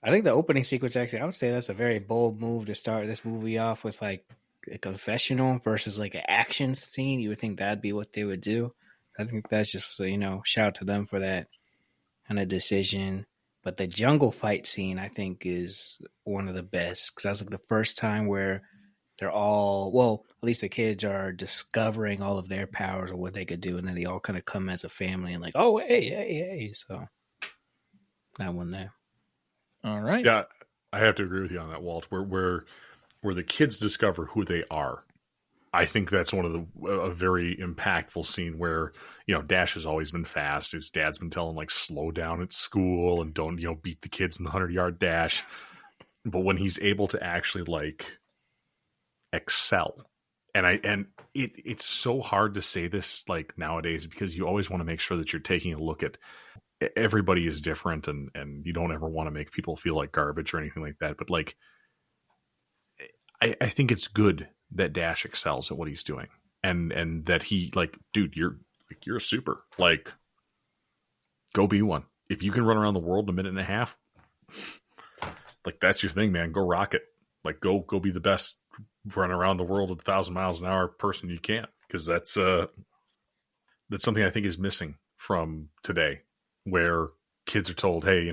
I think the opening sequence, actually, I would say that's a very bold move to start this movie off with, like, a confessional versus, like, an action scene. You would think that'd be what they would do. I think that's just, shout out to them for that kind of decision. But the jungle fight scene, I think, is one of the best. Because that's like the first time where they're all, well, at least the kids are discovering all of their powers or what they could do. And then they all kind of come as a family and like, oh, hey. So that one there. All right. Yeah, I have to agree with you on that, Walt. Where the kids discover who they are. I think that's one of a very impactful scene where, Dash has always been fast. His dad's been telling like slow down at school and don't, beat the kids in the 100-yard dash. But when he's able to actually like excel, and it's so hard to say this like nowadays because you always want to make sure that you're taking a look at everybody is different and you don't ever want to make people feel like garbage or anything like that. But like, I think it's good that Dash excels at what he's doing and that he like, dude, you're a super, like, go be one. If you can run around the world in a minute and a half, like that's your thing, man. Go rock it. Like go be the best run around the world at 1,000 miles an hour person you can. Cause that's something I think is missing from today where kids are told, hey,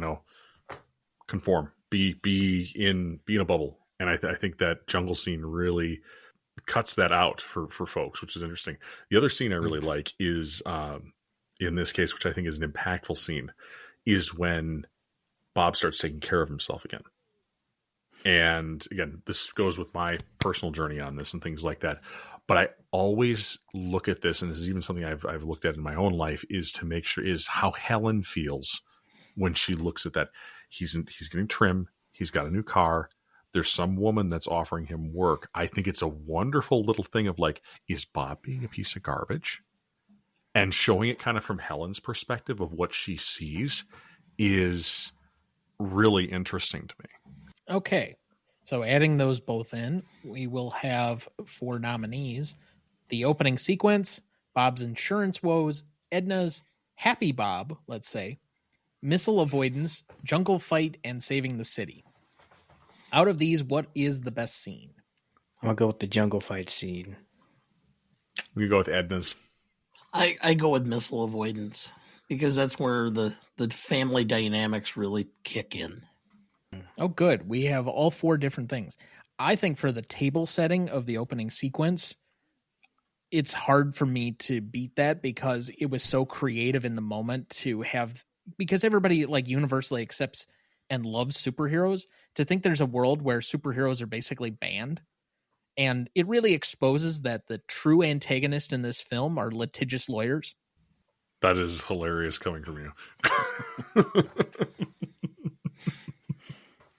conform, be in a bubble. And I think that jungle scene really cuts that out for folks, which is interesting. The other scene I really like is, in this case, which I think is an impactful scene, is when Bob starts taking care of himself again. And again, this goes with my personal journey on this and things like that. But I always look at this, and this is even something I've looked at in my own life, is to make sure is how Helen feels when she looks at that. He's getting trim. He's got a new car. There's some woman that's offering him work. I think it's a wonderful little thing of like, is Bob being a piece of garbage? And showing it kind of from Helen's perspective of what she sees is really interesting to me. Okay. So adding those both in, we will have 4 nominees. The opening sequence, Bob's insurance woes, Edna's Happy Bob, let's say, missile avoidance, jungle fight, and saving the city. Out of these, what is the best scene? I'm going to go with the jungle fight scene. We go with Edna's. I go with missile avoidance. because that's where the family dynamics really kick in. Oh, good. We have all 4 different things. I think for the table setting of the opening sequence, it's hard for me to beat that because it was so creative in the moment to have, because everybody like universally accepts and loves superheroes, to think there's a world where superheroes are basically banned. And it really exposes that the true antagonist in this film are litigious lawyers. That is hilarious coming from you.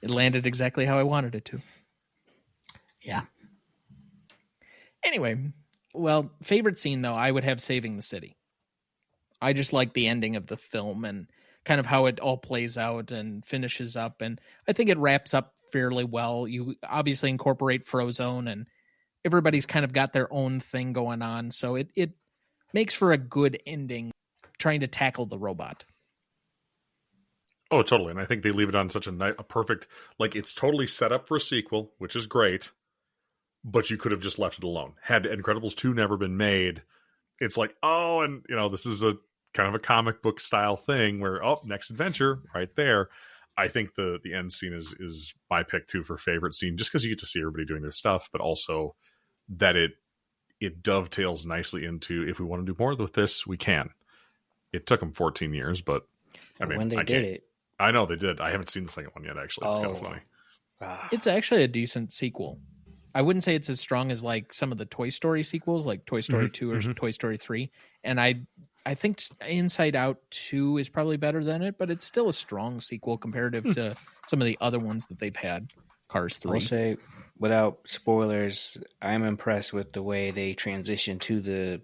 It landed exactly how I wanted it to. Yeah. Anyway, well, favorite scene, though, I would have Saving the City. I just like the ending of the film and kind of how it all plays out and finishes up. And I think it wraps up fairly well. You obviously incorporate Frozone and everybody's kind of got their own thing going on. So it makes for a good ending trying to tackle the robot. Oh, totally. And I think they leave it on such a perfect, like it's totally set up for a sequel, which is great, but you could have just left it alone. Had Incredibles 2 never been made, it's like, oh, and this is a kind of a comic book style thing where, oh, next adventure right there. I think the end scene is my pick too for favorite scene, just because you get to see everybody doing their stuff, but also that it dovetails nicely into, if we want to do more with this, we can. It took them 14 years, but I mean, when they did it. I know they did. I haven't seen the second one yet, actually. It's kind of funny. It's actually a decent sequel. I wouldn't say it's as strong as like some of the Toy Story sequels, like Toy Story 2 or Toy Story 3. And I think Inside Out 2 is probably better than it, but it's still a strong sequel comparative to some of the other ones that they've had. Cars 3. I'll say, without spoilers, I'm impressed with the way they transitioned to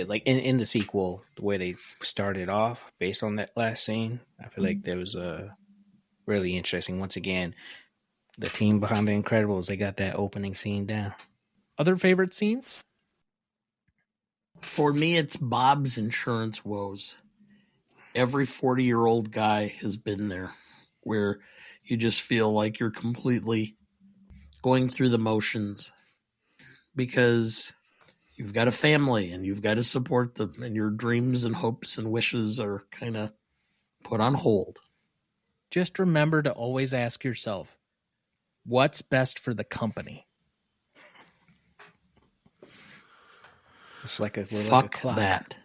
like in the sequel, the way they started off based on that last scene. I feel like there was a really interesting. Once again, the team behind The Incredibles, they got that opening scene down. Other favorite scenes? For me, it's Bob's insurance woes. Every 40-year-old guy has been there, where you just feel like you're completely going through the motions because you've got a family and you've got to support them, and your dreams and hopes and wishes are kind of put on hold. Just remember to always ask yourself, what's best for the company? It's like a Fuck like a clock. that.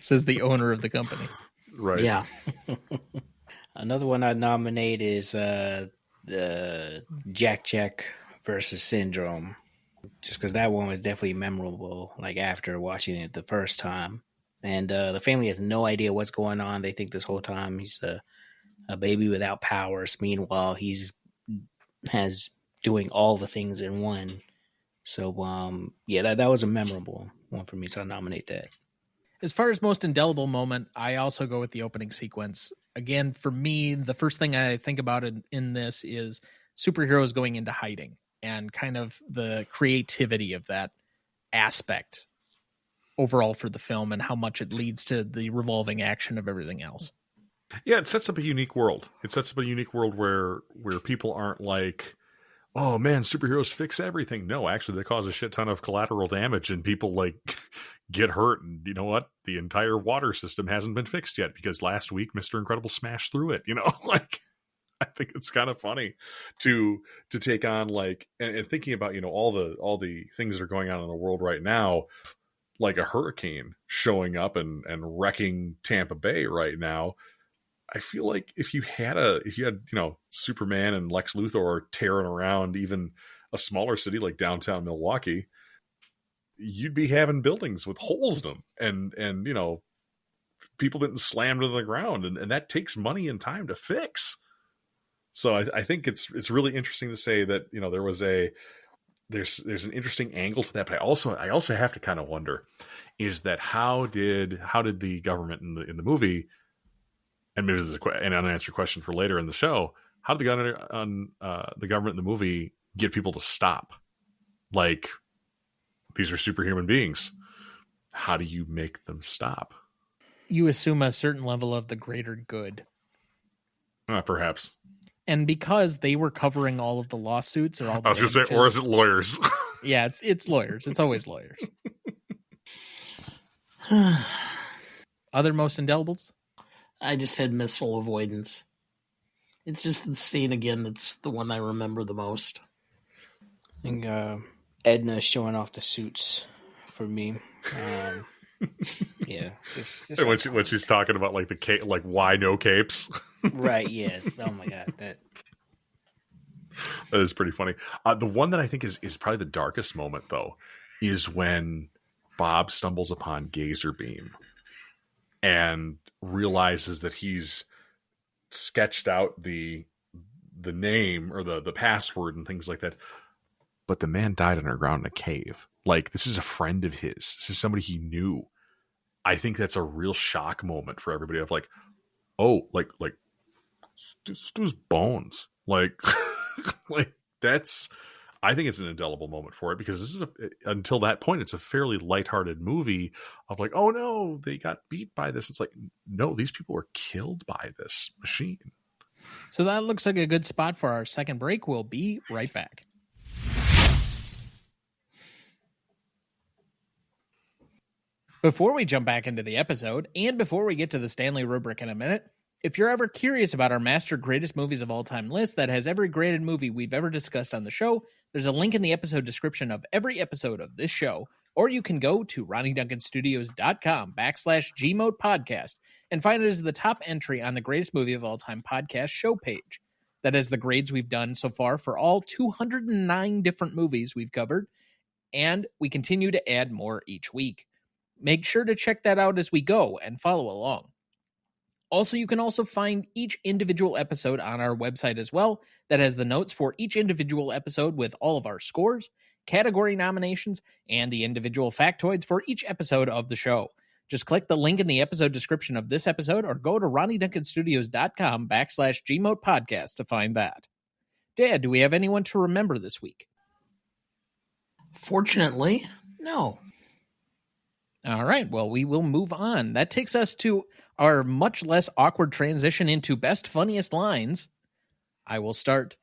Says the owner of the company. Right. Yeah. Another one I'd nominate is the Jack versus Syndrome. Just because that one was definitely memorable, like after watching it the first time. And the family has no idea what's going on. They think this whole time he's a baby without powers. Meanwhile, has doing all the things in one. So, yeah, that was a memorable one for me. So I nominate that. As far as most indelible moment, I also go with the opening sequence. Again, for me, the first thing I think about in this is superheroes going into hiding and kind of the creativity of that aspect overall for the film and how much it leads to the revolving action of everything else. Yeah, it sets up a unique world. It sets up a unique world where people aren't like, oh man, superheroes fix everything. No, actually, they cause a shit ton of collateral damage and people like get hurt. And you know what? The entire water system hasn't been fixed yet because last week Mr. Incredible smashed through it. Like I think it's kind of funny to take on like and thinking about all the things that are going on in the world right now, like a hurricane showing up and wrecking Tampa Bay right now. I feel like if you had Superman and Lex Luthor tearing around even a smaller city like downtown Milwaukee, you'd be having buildings with holes in them and people getting slammed into the ground and that takes money and time to fix. So I think it's really interesting to say that there's an interesting angle to that, but I also have to kind of wonder is that how did the government in the movie, and maybe this is an unanswered question for later in the show, how did the government in the movie get people to stop? Like, these are superhuman beings. How do you make them stop? You assume a certain level of the greater good. Perhaps. And because they were covering all of the lawsuits or all the I was going to say, or is it lawyers? Yeah, it's lawyers. It's always lawyers. Other most indelibles? I just had missile avoidance. It's just the scene again that's the one I remember the most. I think Edna showing off the suits for me. Yeah, just when she's talking about like the cape, like why no capes? Right? Yeah. Oh my god, that is pretty funny. The one that I think is probably the darkest moment though is when Bob stumbles upon Gazer Beam and realizes that he's sketched out the name or the password and things like that, but the man died underground in a cave. Like, this is a friend of his. This is somebody he knew. I think that's a real shock moment for everybody of like, oh, like this dude's bones. Like, like that's, I think it's an indelible moment for it because this is until that point, it's a fairly lighthearted movie of like, oh no, they got beat by this. It's like, no, these people were killed by this machine. So that looks like a good spot for our second break. We'll be right back. Before we jump back into the episode, and before we get to the Stanley Rubric in a minute, if you're ever curious about our master greatest movies of all time list that has every graded movie we've ever discussed on the show, there's a link in the episode description of every episode of this show, or you can go to RonnieDuncanStudios.com/Gmode podcast and find it as the top entry on the greatest movie of all time podcast show page. That is the grades we've done so far for all 209 different movies we've covered, and we continue to add more each week. Make sure to check that out as we go and follow along. Also, you can also find each individual episode on our website as well. That has the notes for each individual episode with all of our scores, category nominations, and the individual factoids for each episode of the show. Just click the link in the episode description of this episode or go to RonnieDuncanStudios.com/Gmode podcast to find that. Dad, do we have anyone to remember this week? Fortunately, no. All right, well, we will move on. That takes us to our much less awkward transition into best funniest lines. I will start.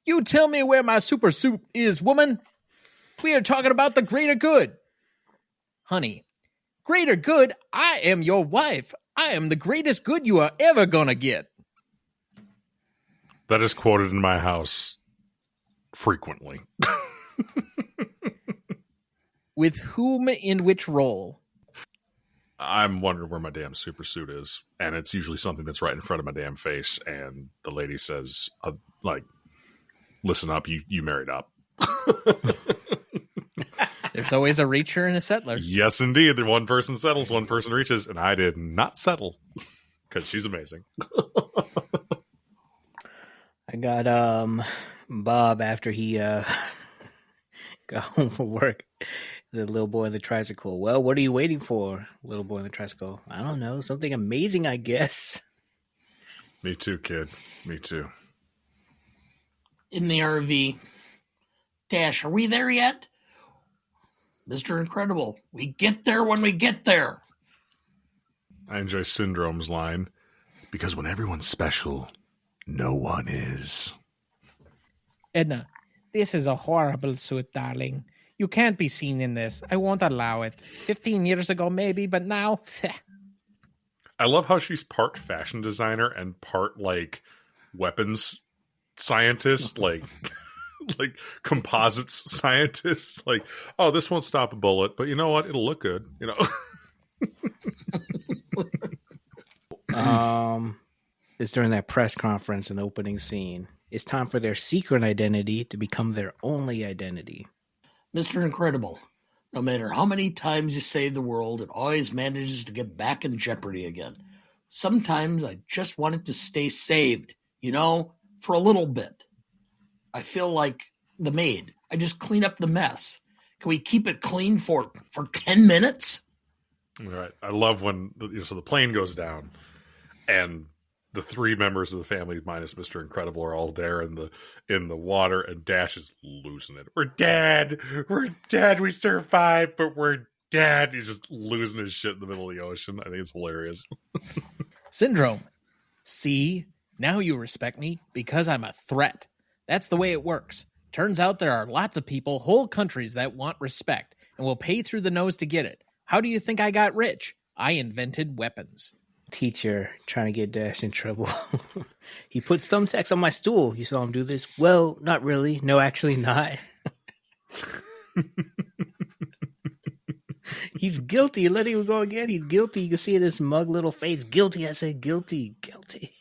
You tell me where my super soup is, woman. We are talking about the greater good. Honey, greater good? I am your wife. I am the greatest good you are ever gonna get. That is quoted in my house frequently. With whom in which role? I'm wondering where my damn super suit is, and it's usually something that's right in front of my damn face, and the lady says, like, listen up, you married up. There's always a reacher and a settler. Yes, indeed. The one person settles, one person reaches, and I did not settle, because she's amazing. I got Bob after he got home from work. The little boy in the tricycle. Well, what are you waiting for? Little boy in the tricycle. I don't know. Something amazing, I guess. Me too, kid. Me too. In the RV. Dash, are we there yet? Mr. Incredible, we get there when we get there. I enjoy Syndrome's line, because when everyone's special, no one is. Edna, this is a horrible suit, darling. You can't be seen in this. I won't allow it. 15 years ago, maybe, but now... I love how she's part fashion designer and part, like, weapons scientist, like composites scientist. Like, oh, this won't stop a bullet, but you know what? It'll look good, you know? It's during that press conference and opening scene. It's time for their secret identity to become their only identity. Mr. Incredible, no matter how many times you save the world, it always manages to get back in jeopardy again. Sometimes I just want it to stay saved, you know, for a little bit. I feel like the maid. I just clean up the mess. Can we keep it clean for 10 minutes? All right. I love when the plane goes down and the three members of the family minus Mr. Incredible are all there in the water, and Dash is losing it. We're dead. We survived, but we're dead. He's just losing his shit in the middle of the ocean. I think it's hilarious. Syndrome. See, now you respect me because I'm a threat. That's the way it works. Turns out there are lots of people, whole countries that want respect and will pay through the nose to get it. How do you think I got rich? I invented weapons. Teacher trying to get Dash in trouble. He put thumbtacks on my stool. You saw him do this? Well, not really. No, actually not. He's guilty. Let him go again. He's guilty. You can see his smug little face. Guilty. I said guilty. Guilty.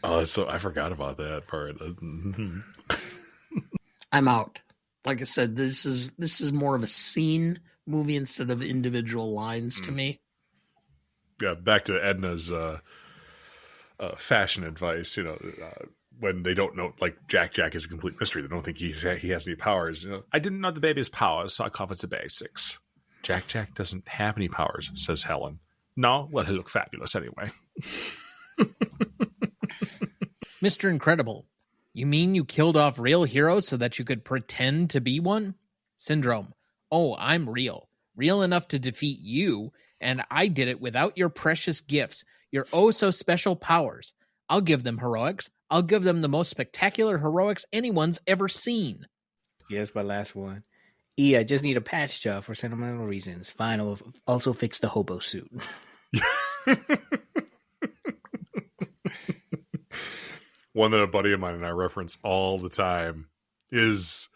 Oh, so I forgot about that part. I'm out. Like I said, this is more of a scene movie instead of individual lines to me. Yeah, back to Edna's fashion advice. When they don't know, like Jack is a complete mystery. They don't think he has any powers. I didn't know the baby has powers, so I covered the basics. Jack doesn't have any powers, says Helen. No, well, he'll look fabulous anyway. Mr. Incredible, you mean you killed off real heroes so that you could pretend to be one? Syndrome, oh, I'm real. Real enough to defeat you, and I did it without your precious gifts, your oh-so-special powers. I'll give them heroics. I'll give them the most spectacular heroics anyone's ever seen. Yes, my last one. I just need a patch job for sentimental reasons. Fine, I'll also fix the hobo suit. One that a buddy of mine and I reference all the time is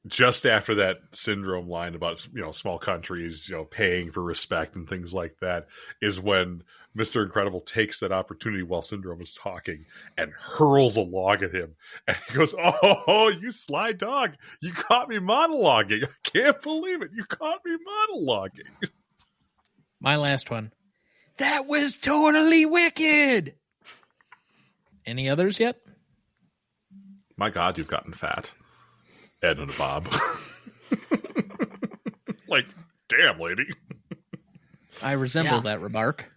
just after that Syndrome line about, small countries, paying for respect and things like that, is when Mr. Incredible takes that opportunity while Syndrome is talking and hurls a log at him. And he goes, oh, you sly dog. You caught me monologuing. I can't believe it. You caught me monologuing. My last one. That was totally wicked. Any others yet? My God, you've gotten fat. Ed and Bob. Like, damn, lady. I resemble that remark.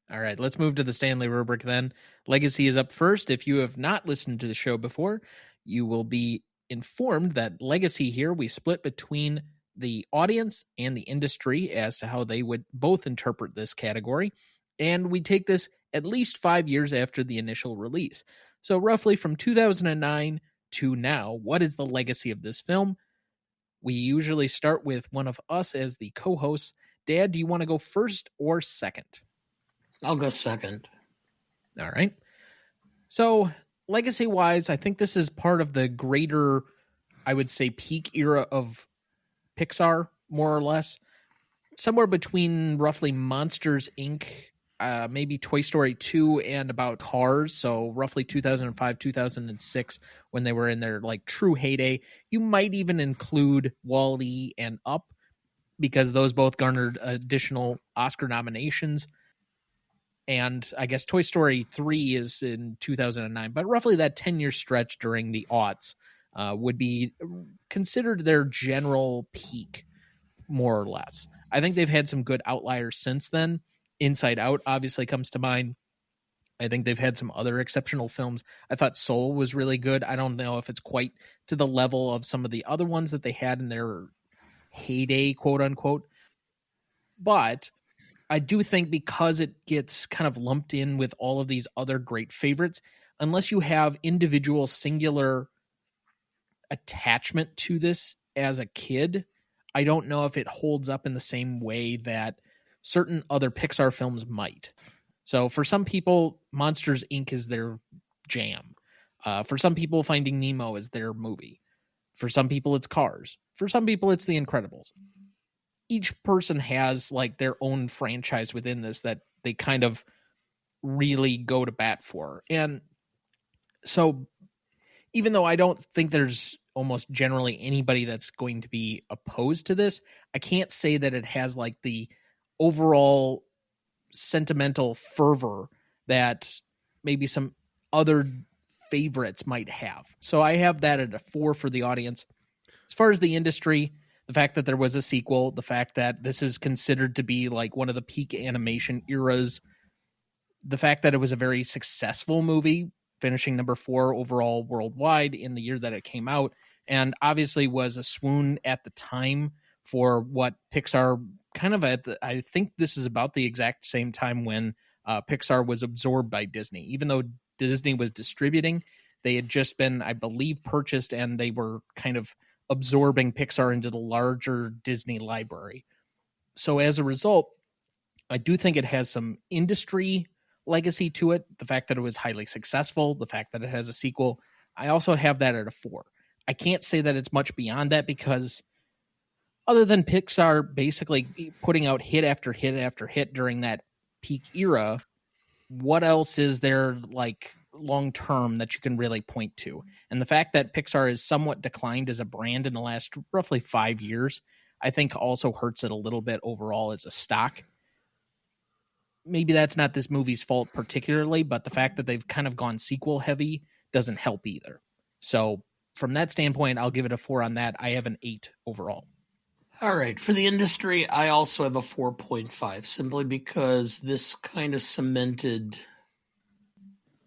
All right, let's move to the Stanley rubric then. Legacy is up first. If you have not listened to the show before, you will be informed that Legacy here, we split between the audience and the industry as to how they would both interpret this category. And we take this at least 5 years after the initial release. So roughly from 2009 to now, what is the legacy of this film? We usually start with one of us as the co-hosts. Dad, do you want to go first or second? I'll go second. All right. So legacy-wise, I think this is part of the greater, I would say, peak era of Pixar, more or less. Somewhere between roughly Monsters, Inc., maybe Toy Story 2 and about Cars, so roughly 2005, 2006, when they were in their true heyday. You might even include Wall-E and Up, because those both garnered additional Oscar nominations. And I guess Toy Story 3 is in 2009, but roughly that 10-year stretch during the aughts would be considered their general peak, more or less. I think they've had some good outliers since then. Inside Out obviously comes to mind. I think they've had some other exceptional films. I thought Soul was really good. I don't know if it's quite to the level of some of the other ones that they had in their heyday, quote unquote. But I do think because it gets kind of lumped in with all of these other great favorites, unless you have individual singular attachment to this as a kid, I don't know if it holds up in the same way that certain other Pixar films might. So for some people, Monsters, Inc. is their jam. For some people, Finding Nemo is their movie. For some people, it's Cars. For some people, it's The Incredibles. Each person has their own franchise within this that they kind of really go to bat for. And so even though I don't think there's almost generally anybody that's going to be opposed to this, I can't say that it has the overall sentimental fervor that maybe some other favorites might have. So I have that at a 4 for the audience. As far as the industry, the fact that there was a sequel, the fact that this is considered to be one of the peak animation eras, the fact that it was a very successful movie, finishing number 4 overall worldwide in the year that it came out, and obviously was a swoon at the time for what Pixar kind of I think this is about the exact same time when Pixar was absorbed by Disney. Even though Disney was distributing, they had just been, I believe, purchased, and they were kind of absorbing Pixar into the larger Disney library. So as a result, I do think it has some industry legacy to it. The fact that it was highly successful, the fact that it has a sequel. I also have that at a 4. I can't say that it's much beyond that because other than Pixar basically putting out hit after hit after hit during that peak era, what else is there like long term that you can really point to? And the fact that Pixar is somewhat declined as a brand in the last roughly 5 years, I think also hurts it a little bit overall as a stock. Maybe that's not this movie's fault particularly, but the fact that they've kind of gone sequel heavy doesn't help either. So from that standpoint, I'll give it a 4 on that. I have an 8 overall. All right. For the industry, I also have a 4.5, simply because this kind of cemented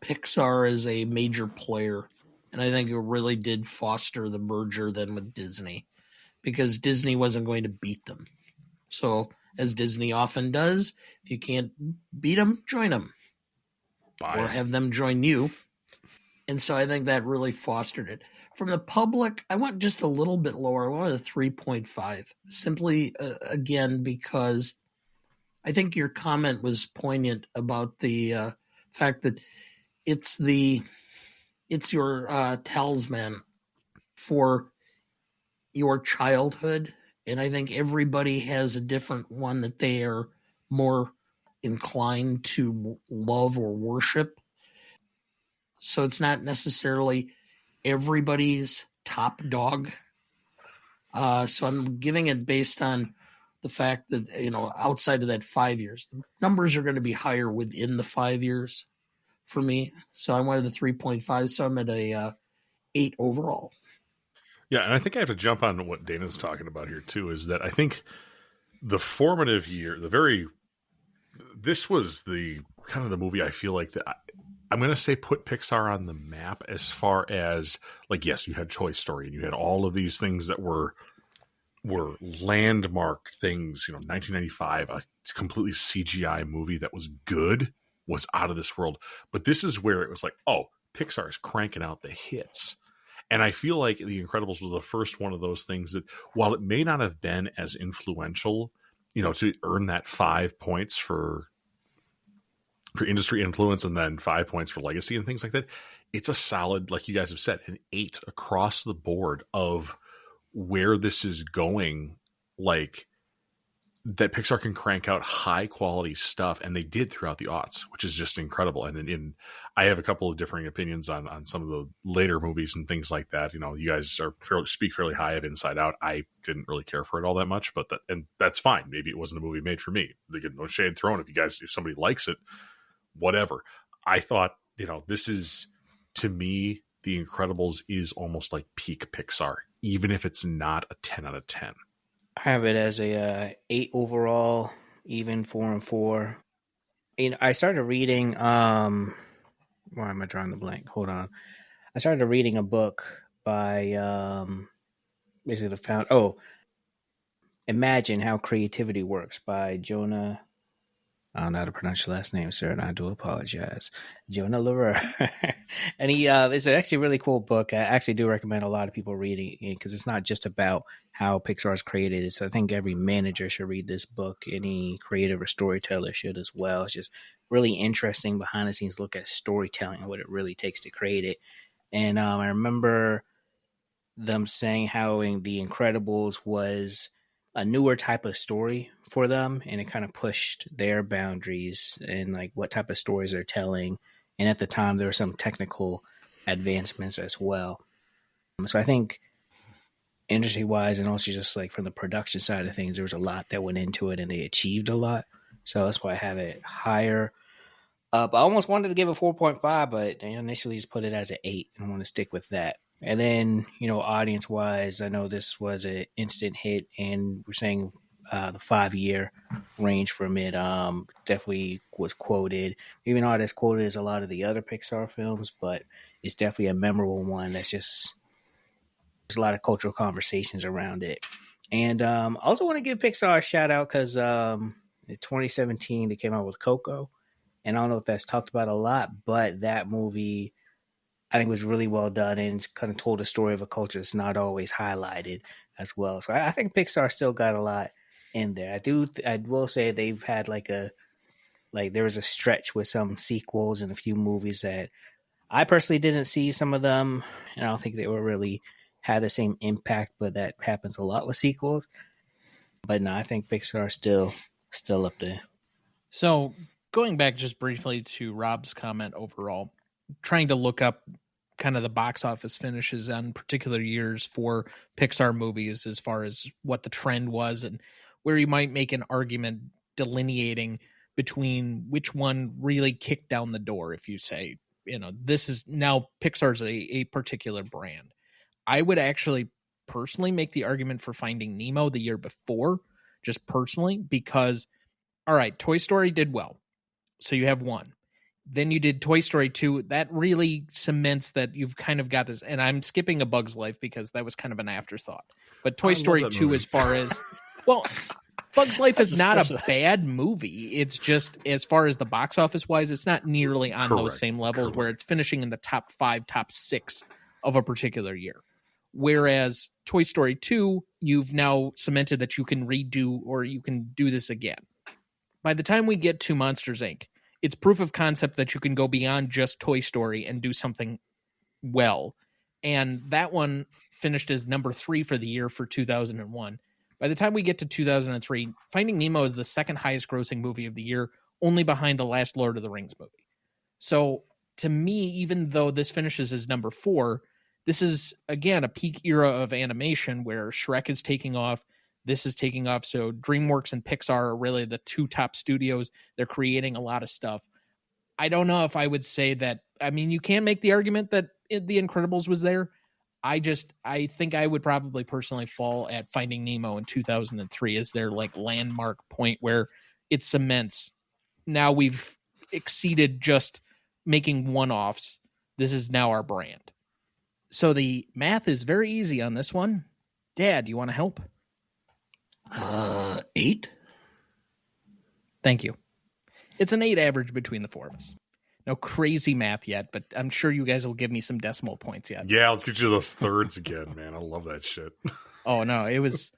Pixar as a major player. And I think it really did foster the merger then with Disney, because Disney wasn't going to beat them. So, as Disney often does, if you can't beat them, join them. Or have them join you. And so I think that really fostered it. From the public, I went just a little bit lower. I went with a 3.5. Simply, again, because I think your comment was poignant about the fact that it's your talisman for your childhood. And I think everybody has a different one that they are more inclined to love or worship. So it's not necessarily everybody's top dog. So I'm giving it based on the fact that, outside of that 5 years, the numbers are going to be higher within the 5 years for me. So I wanted the 3.5. So I'm at a 8 overall. Yeah, and I think I have to jump on what Dana's talking about here too, is that I think the formative year, this was the kind of the movie I feel like that I'm going to say put Pixar on the map as far as, like, yes, you had Toy Story and you had all of these things that were landmark things. 1995, a completely CGI movie that was good, was out of this world. But this is where it was like, oh, Pixar is cranking out the hits. And I feel like The Incredibles was the first one of those things that, while it may not have been as influential, to earn that 5 points for industry influence and then 5 points for legacy and things like that, it's a solid, like you guys have said, an 8 across the board of where this is going. Like, that Pixar can crank out high quality stuff, and they did throughout the aughts, which is just incredible. And I have a couple of differing opinions on some of the later movies and things like that. You guys speak fairly high of Inside Out. I didn't really care for it all that much, but that's fine. Maybe it wasn't a movie made for me. They get no shade thrown. If somebody likes it, whatever. I thought, this is, to me, The Incredibles is almost like peak Pixar, even if it's not a 10 out of 10. I have it as a 8 overall, even 4 and 4. I started reading. Why am I drawing the blank? Hold on. I started reading a book by basically the founder. Oh, Imagine How Creativity Works by Jonah. I don't know how to pronounce your last name, sir, and I do apologize. Jonah Lehrer. And it's actually a really cool book. I actually do recommend a lot of people reading it because it's not just about how Pixar is created. So I think every manager should read this book. Any creative or storyteller should as well. It's just really interesting behind the scenes look at storytelling and what it really takes to create it. And I remember them saying how The Incredibles was a newer type of story for them, and it kind of pushed their boundaries and like what type of stories they're telling. And at the time, there were some technical advancements as well. So I think industry-wise, and also just like from the production side of things, there was a lot that went into it, and they achieved a lot. So that's why I have it higher up. I almost wanted to give it 4.5, but I initially just put it as an 8, and I want to stick with that. And then, audience-wise, I know this was an instant hit, and we're saying the 5-year range from it definitely was quoted. Maybe not as quoted as a lot of the other Pixar films, but it's definitely a memorable one that's just, there's a lot of cultural conversations around it. And I also want to give Pixar a shout-out because in 2017, they came out with Coco. And I don't know if that's talked about a lot, but that movie, I think, was really well done and kind of told a story of a culture that's not always highlighted as well. So I think Pixar still got a lot in there. I will say they've had there was a stretch with some sequels and a few movies that I personally didn't see some of them, and I don't think they were really had the same impact, but that happens a lot with sequels. But no, I think Pixar is still up there. So going back just briefly to Robb's comment overall, trying to look up kind of the box office finishes on particular years for Pixar movies as far as what the trend was and where you might make an argument delineating between which one really kicked down the door. If you say, this is now Pixar's a particular brand. I would actually personally make the argument for Finding Nemo the year before, just personally, because, all right, Toy Story did well. So you have one. Then you did Toy Story 2. That really cements that you've kind of got this. And I'm skipping A Bug's Life because that was kind of an afterthought. But Toy Story 2, movie. As far as, well, Bug's Life is not a bad movie. It's just, as far as the box office wise, it's not nearly on those same levels where it's finishing in the top 5, top 6 of a particular year. Whereas Toy Story 2, you've now cemented that you can redo or you can do this again. By the time we get to Monsters, Inc., it's proof of concept that you can go beyond just Toy Story and do something well. And that one finished as number 3 for the year for 2001. By the time we get to 2003, Finding Nemo is the second highest grossing movie of the year, only behind the last Lord of the Rings movie. So to me, even though this finishes as number 4, this is, again, a peak era of animation where Shrek is taking off. This is taking off. So DreamWorks and Pixar are really the 2 top studios. They're creating a lot of stuff. I don't know if I would say that. I mean, you can make the argument that The Incredibles was there. I think I would probably personally fall at Finding Nemo in 2003 as their landmark point where it cements. Now we've exceeded just making one-offs. This is now our brand. So the math is very easy on this one. Dad, you want to help? 8. Thank you. It's an 8 average between the 4 of us. No crazy math yet, but I'm sure you guys will give me some decimal points yet. Yeah, let's get you those thirds again, man. I love that shit. Oh no, it was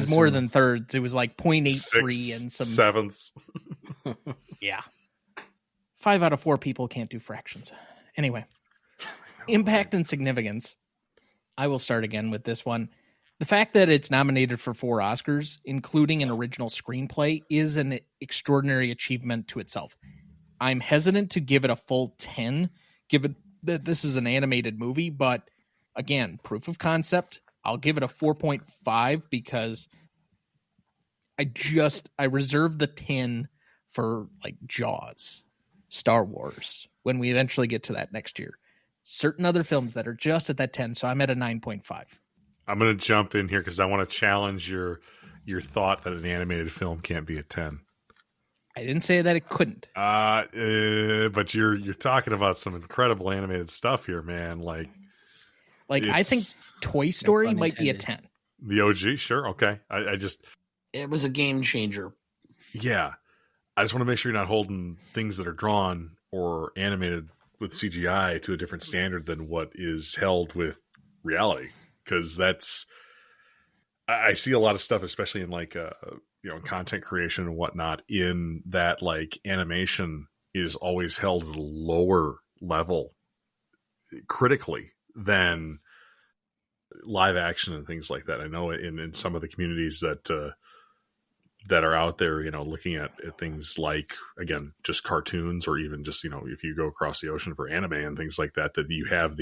more than thirds. It was like 0.83 and some sevenths. Yeah. 5 out of 4 people can't do fractions. Anyway. Impact and significance. I will start again with this one. The fact that it's nominated for 4 Oscars, including an original screenplay, is an extraordinary achievement to itself. I'm hesitant to give it a full 10, given that this is an animated movie, but again, proof of concept. I'll give it a 4.5 because I reserve the 10 for Jaws, Star Wars, when we eventually get to that next year. Certain other films that are just at that 10, so I'm at a 9.5. I'm going to jump in here because I want to challenge your thought that an animated film can't be a 10. I didn't say that it couldn't. But you're talking about some incredible animated stuff here, man. I think Toy Story might be a 10. The OG, sure, okay. It was a game changer. Yeah, I just want to make sure you're not holding things that are drawn or animated with CGI to a different standard than what is held with reality. Because I see a lot of stuff, especially in content creation and whatnot, in that animation is always held at a lower level critically than live action and things like that. I know in some of the communities that are out there, looking at things like, again, just cartoons, or even just, if you go across the ocean for anime and things like that, that you have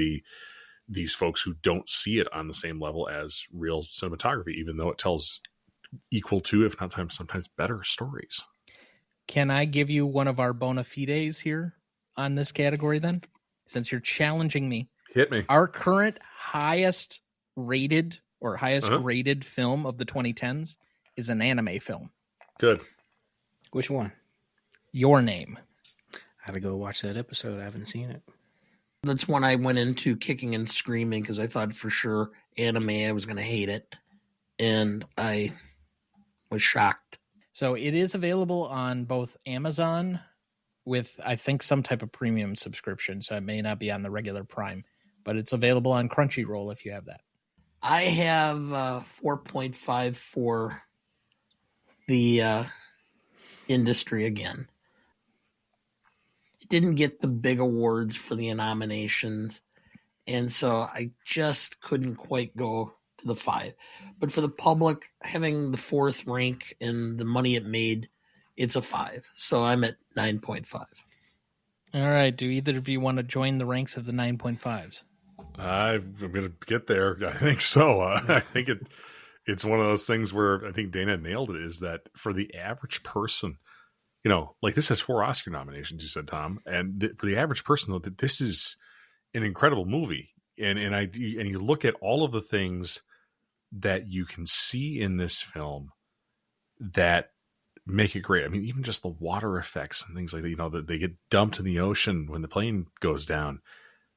these folks who don't see it on the same level as real cinematography, even though it tells equal to, if not sometimes better stories. Can I give you one of our bona fides here on this category then? Since you're challenging me. Hit me. Our current highest rated film of the 2010s is an anime film. Good. Which one? Your Name. I had to go watch that episode. I haven't seen it. That's one I went into kicking and screaming because I thought for sure anime, I was going to hate it. And I was shocked. So it is available on both Amazon with, I think, some type of premium subscription. So it may not be on the regular Prime, but it's available on Crunchyroll if you have that. I have 4.5 for the industry again. It didn't get the big awards for the nominations, and so I just couldn't quite go to the 5. But for the public, having the 4th rank and the money it made, it's a 5. So I'm at 9.5. All right. Do either of you want to join the ranks of the 9.5s? I'm going to get there. I think so. I think it's one of those things where I think Dana nailed it, is that for the average person, you know, like this has 4 Oscar nominations, you said, Tom. And for the average person, though, that this is an incredible movie. And you look at all of the things that you can see in this film that make it great. I mean, even just the water effects and things like that, you know, that they get dumped in the ocean when the plane goes down.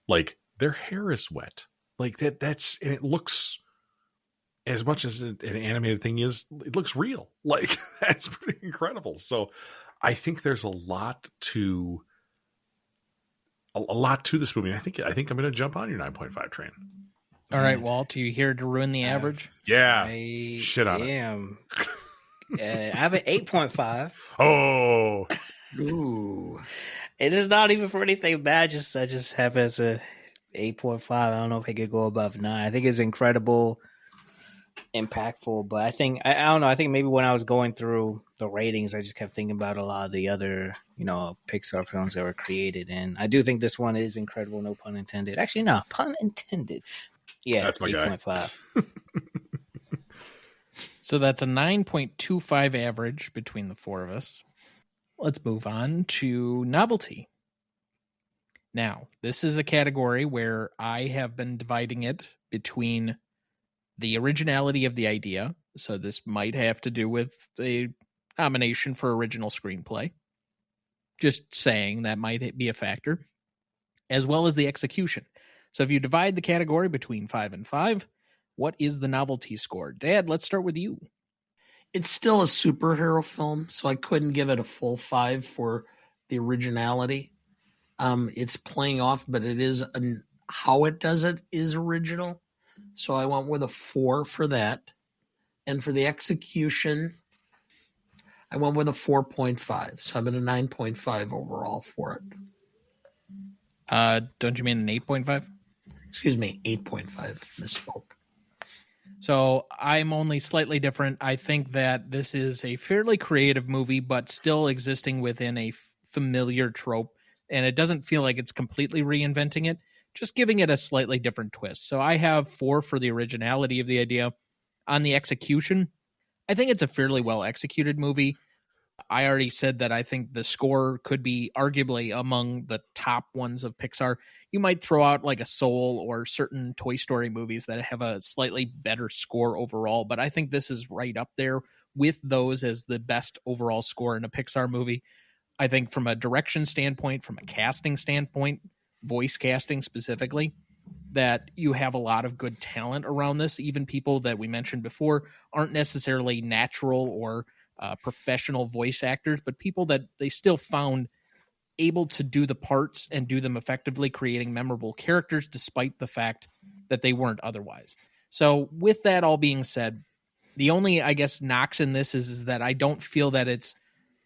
Like, their hair is wet. Like that's, and it looks, as much as an animated thing is, it looks real. Like, that's pretty incredible. So I think there's a lot to this movie. And I think I'm going to jump on your 9.5 train. All right, Walt, are you here to ruin the average? Yeah. I am. I have an 8.5. Oh. Ooh. It is not even for anything bad. I just have it as a 8.5. I don't know if I could go above 9. I think it's incredible, impactful, but I don't know. I think maybe when I was going through the ratings, I just kept thinking about a lot of the other, you know, Pixar films that were created, and I do think this one is incredible. No pun intended. Actually, no pun intended. Yeah, that's my 8.5. So that's a 9.25 average between the 4 of us. Let's move on to Novelty. Now, this is a category where I have been dividing it between the originality of the idea. So this might have to do with the nomination for original screenplay. Just saying that might be a factor. As well as the execution. So if you divide the category between 5 and 5, what is the novelty score? Dad, let's start with you. It's still a superhero film, so I couldn't give it a full 5 for the originality. It's playing off, but it is how it does it is original. So I went with a 4 for that. And for the execution, I went with a 4.5. So I'm at a 9.5 overall for it. Don't you mean an 8.5? Excuse me, 8.5. Misspoke. So I'm only slightly different. I think that this is a fairly creative movie, but still existing within a familiar trope. And it doesn't feel like it's completely reinventing it, just giving it a slightly different twist. So I have 4 for the originality of the idea. On the execution, I think it's a fairly well executed movie. I already said that I think the score could be arguably among the top ones of Pixar. You might throw out like a Soul or certain Toy Story movies that have a slightly better score overall, but I think this is right up there with those as the best overall score in a Pixar movie. I think from a direction standpoint, from a casting standpoint, voice casting specifically, that you have a lot of good talent around this. Even people that we mentioned before aren't necessarily natural or professional voice actors, but people that they still found able to do the parts and do them effectively, creating memorable characters despite the fact that they weren't otherwise. So with that all being said, the only, I guess, knocks in this is that I don't feel that it's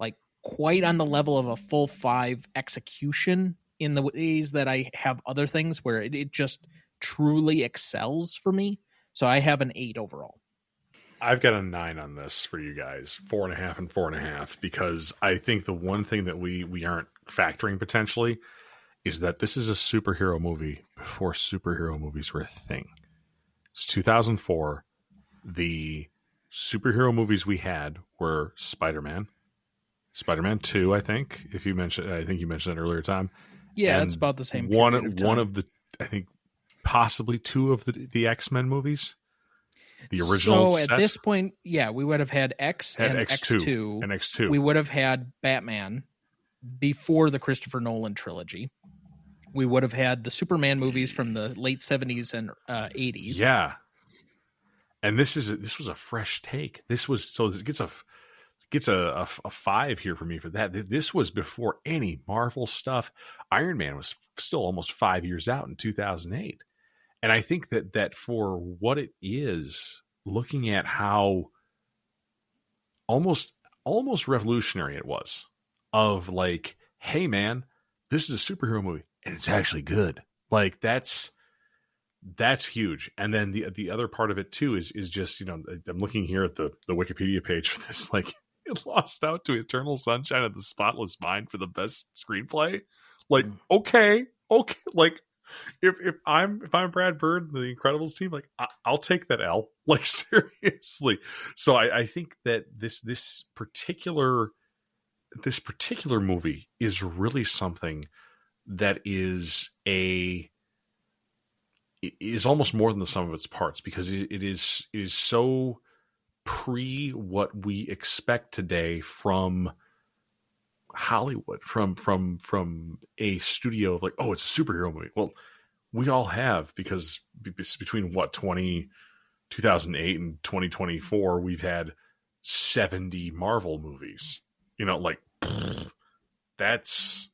like quite on the level of a full 5 execution in the ways that I have other things where it just truly excels for me. So I have an 8 overall. I've got a 9 on this for you guys, 4.5 and 4.5, because I think the one thing that we aren't factoring potentially is that this is a superhero movie before superhero movies were a thing. It's 2004. The superhero movies we had were Spider-Man 2, I think. I think you mentioned that earlier, Tom. Yeah, and that's about the same. One of the, I think, possibly 2 of the X-Men movies. The original. So at this point, yeah, we would have had X2 and X2. We would have had Batman before the Christopher Nolan trilogy. We would have had the Superman movies from the late 70s and 80s. Yeah. And this was a fresh take. This gets a 5 here for me for that. This was before any Marvel stuff. Iron Man was still almost 5 years out in 2008. And I think that for what it is, looking at how almost revolutionary it was, of like, hey man, this is a superhero movie and it's actually good. Like that's huge. And then the other part of it too is just, you know, I'm looking here at the Wikipedia page for this, like, it lost out to Eternal Sunshine of the Spotless Mind for the best screenplay. Like, okay, like if I'm Brad Bird, the Incredibles team, like I'll take that L, like seriously. So I think that this particular movie is really something that is almost more than the sum of its parts, because it is so pre what we expect today from Hollywood, from a studio of like, oh, it's a superhero movie. Well, we all have, because between 2008 and 2024, we've had 70 Marvel movies. You know, like that's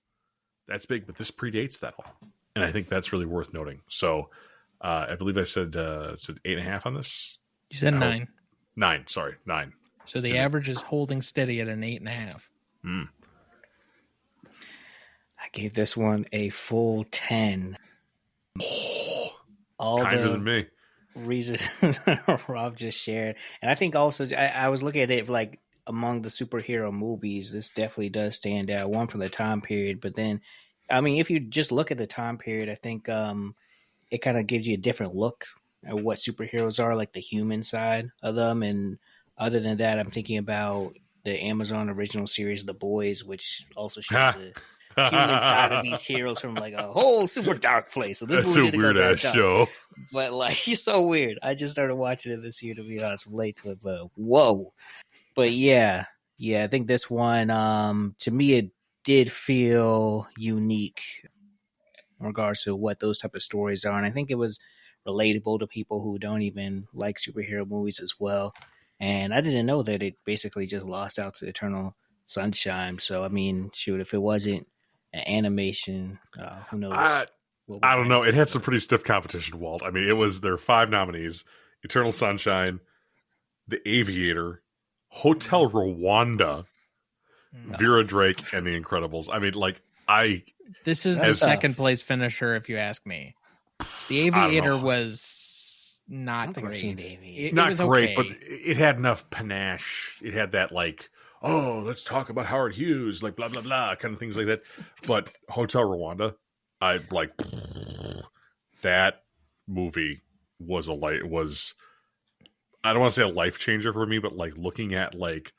big, but this predates that all, and I think that's really worth noting. So I believe I said 8.5 on this. You said 9. 9. Sorry, 9. So the average is holding steady at an 8.5. I gave this one a full 10. All Kinder the than me. reasons Rob just shared. And I think also, I was looking at it like among the superhero movies, this definitely does stand out. One from the time period, but then, I mean, if you just look at the time period, I think it kind of gives you a different look at what superheroes are, like the human side of them. And other than that, I'm thinking about the Amazon original series, The Boys, which also shows the human side of these heroes from like a whole super dark place. So this That's movie a didn't weird go ass that show. dark. But like, you're so weird. I just started watching it this year, to be honest. I'm late to it, but whoa. But yeah, I think this one, to me, it did feel unique in regards to what those type of stories are. And I think it was relatable to people who don't even like superhero movies as well. And I didn't know that it basically just lost out to Eternal Sunshine. So, I mean, shoot, if it wasn't an animation, who knows? I don't know. It had some pretty stiff competition, Walt. I mean, there were 5 nominees: Eternal Sunshine, The Aviator, Hotel Rwanda, Vera Drake, and The Incredibles. I mean, like, this is the second place finisher, if you ask me. The Aviator was not great. It not was great, okay. but it had enough panache. It had that, like, oh, let's talk about Howard Hughes, like blah blah blah, kind of things like that. But Hotel Rwanda, I like that movie was I don't want to say a life changer for me, but like looking at, like,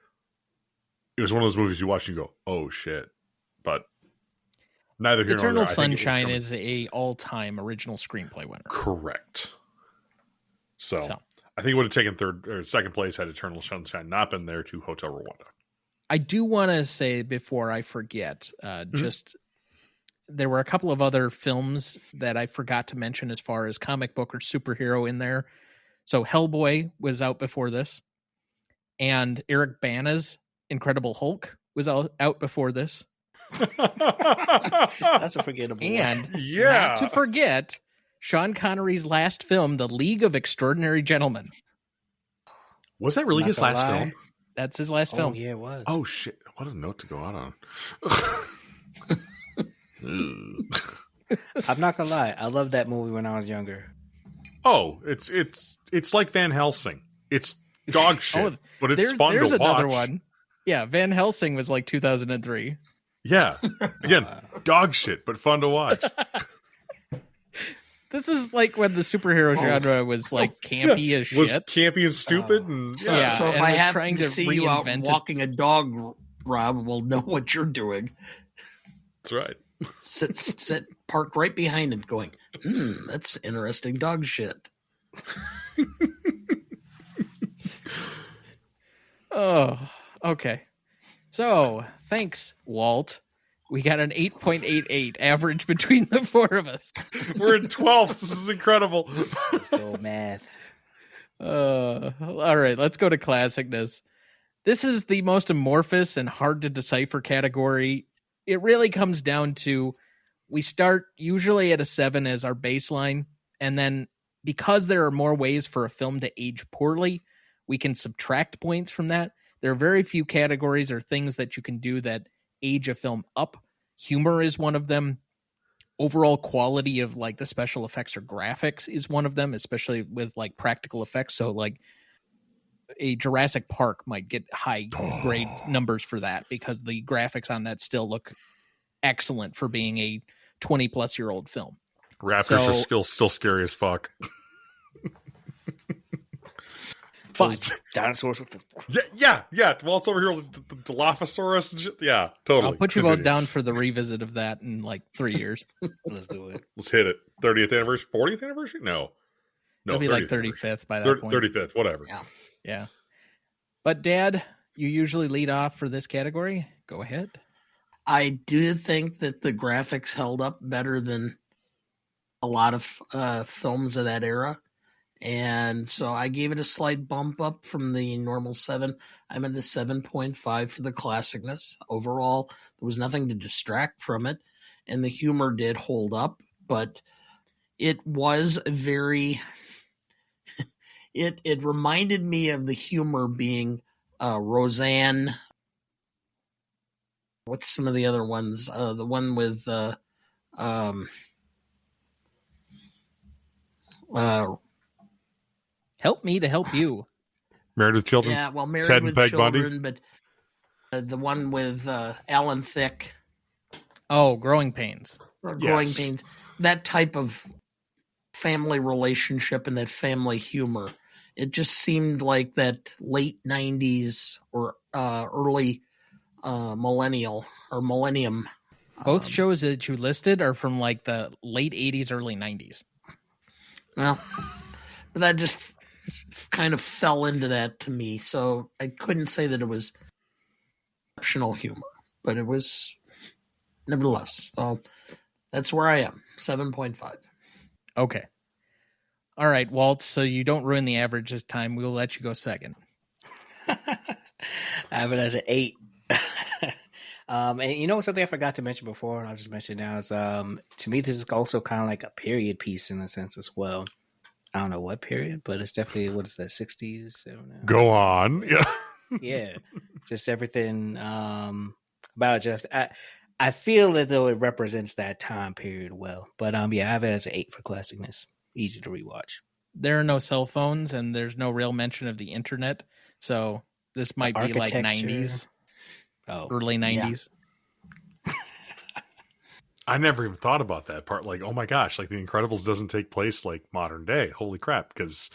it was one of those movies you watch and you go, oh shit. But neither here nor there. Eternal Sunshine is a all-time original screenplay winner. Correct. So I think it would have taken second place had Eternal Sunshine not been there to Hotel Rwanda. I do want to say before I forget, just there were a couple of other films that I forgot to mention as far as comic book or superhero in there. So Hellboy was out before this, and Eric Bana's Incredible Hulk was out before this. That's a forgettable. And not to forget, Sean Connery's last film, The League of Extraordinary Gentlemen. Was that really his last film? That's his last film. Yeah, it was. Oh shit! What a note to go out on. I'm not gonna lie. I loved that movie when I was younger. Oh, it's like Van Helsing. It's dog shit, but it's fun to watch. There's another one. Yeah, Van Helsing was like 2003. Yeah, again, dog shit, but fun to watch. This is like when the superhero genre was like campy as shit. Was campy and stupid. So if I have to see you out walking a dog, Rob, we'll know what you're doing. That's right. Sit parked right behind him going, that's interesting dog shit. Oh, okay. So, thanks, Walt. We got an 8.88 average between the four of us. We're in 12th. This is incredible. Let's go math. All right, let's go to classicness. This is the most amorphous and hard to decipher category. It really comes down to, we start usually at a 7 as our baseline, and then because there are more ways for a film to age poorly, we can subtract points from that. There are very few categories or things that you can do that age a film up. Humor is one of them. Overall quality of like the special effects or graphics is one of them, especially with like practical effects. So like a Jurassic Park might get high grade numbers for that because the graphics on that still look excellent for being a 20-plus-year-old film. Raptors are still scary as fuck. But dinosaurs with the yeah. Well, it's over here with the Dilophosaurus and shit. Yeah, totally. I'll put you both down for the revisit of that in like 3 years. Let's do it. Let's hit it. 30th anniversary, 40th anniversary? No, It'll be like 35th by that point. 35th, whatever. Yeah. But Dad, you usually lead off for this category. Go ahead. I do think that the graphics held up better than a lot of films of that era. And so I gave it a slight bump up from the normal 7. I'm at a 7.5 for the classicness. Overall, there was nothing to distract from it. And the humor did hold up, but it was very... It reminded me of the humor being Roseanne. What's some of the other ones? The one with... Help me to help you. Married with Children? Yeah, well, Married Ted with and Peg Children, Bundy? but the one with Alan Thicke. Oh, Growing Pains. Growing Pains. That type of family relationship and that family humor. It just seemed like that late 90s or early millennium. Both shows that you listed are from like the late 80s, early 90s. Well, but that just kind of fell into that to me. So I couldn't say that it was exceptional humor, but it was nevertheless. So that's where I am, 7.5. Okay. All right, Walt, so you don't ruin the average this time. We'll let you go second. I have it as an 8. And you know something I forgot to mention before, and I'll just mention now, is to me this is also kind of like a period piece in a sense as well. I don't know what period, but it's definitely, what is that, 60s? I don't know. Go on. Yeah. Yeah. Just everything about Jeff. I feel that though it represents that time period well. But yeah, I have it as an 8 for classicness. Easy to rewatch. There are no cell phones and there's no real mention of the internet. So this might be like 90s. Early 90s. Yeah. I never even thought about that part. Like, oh my gosh, like The Incredibles doesn't take place like modern day. Holy crap. Because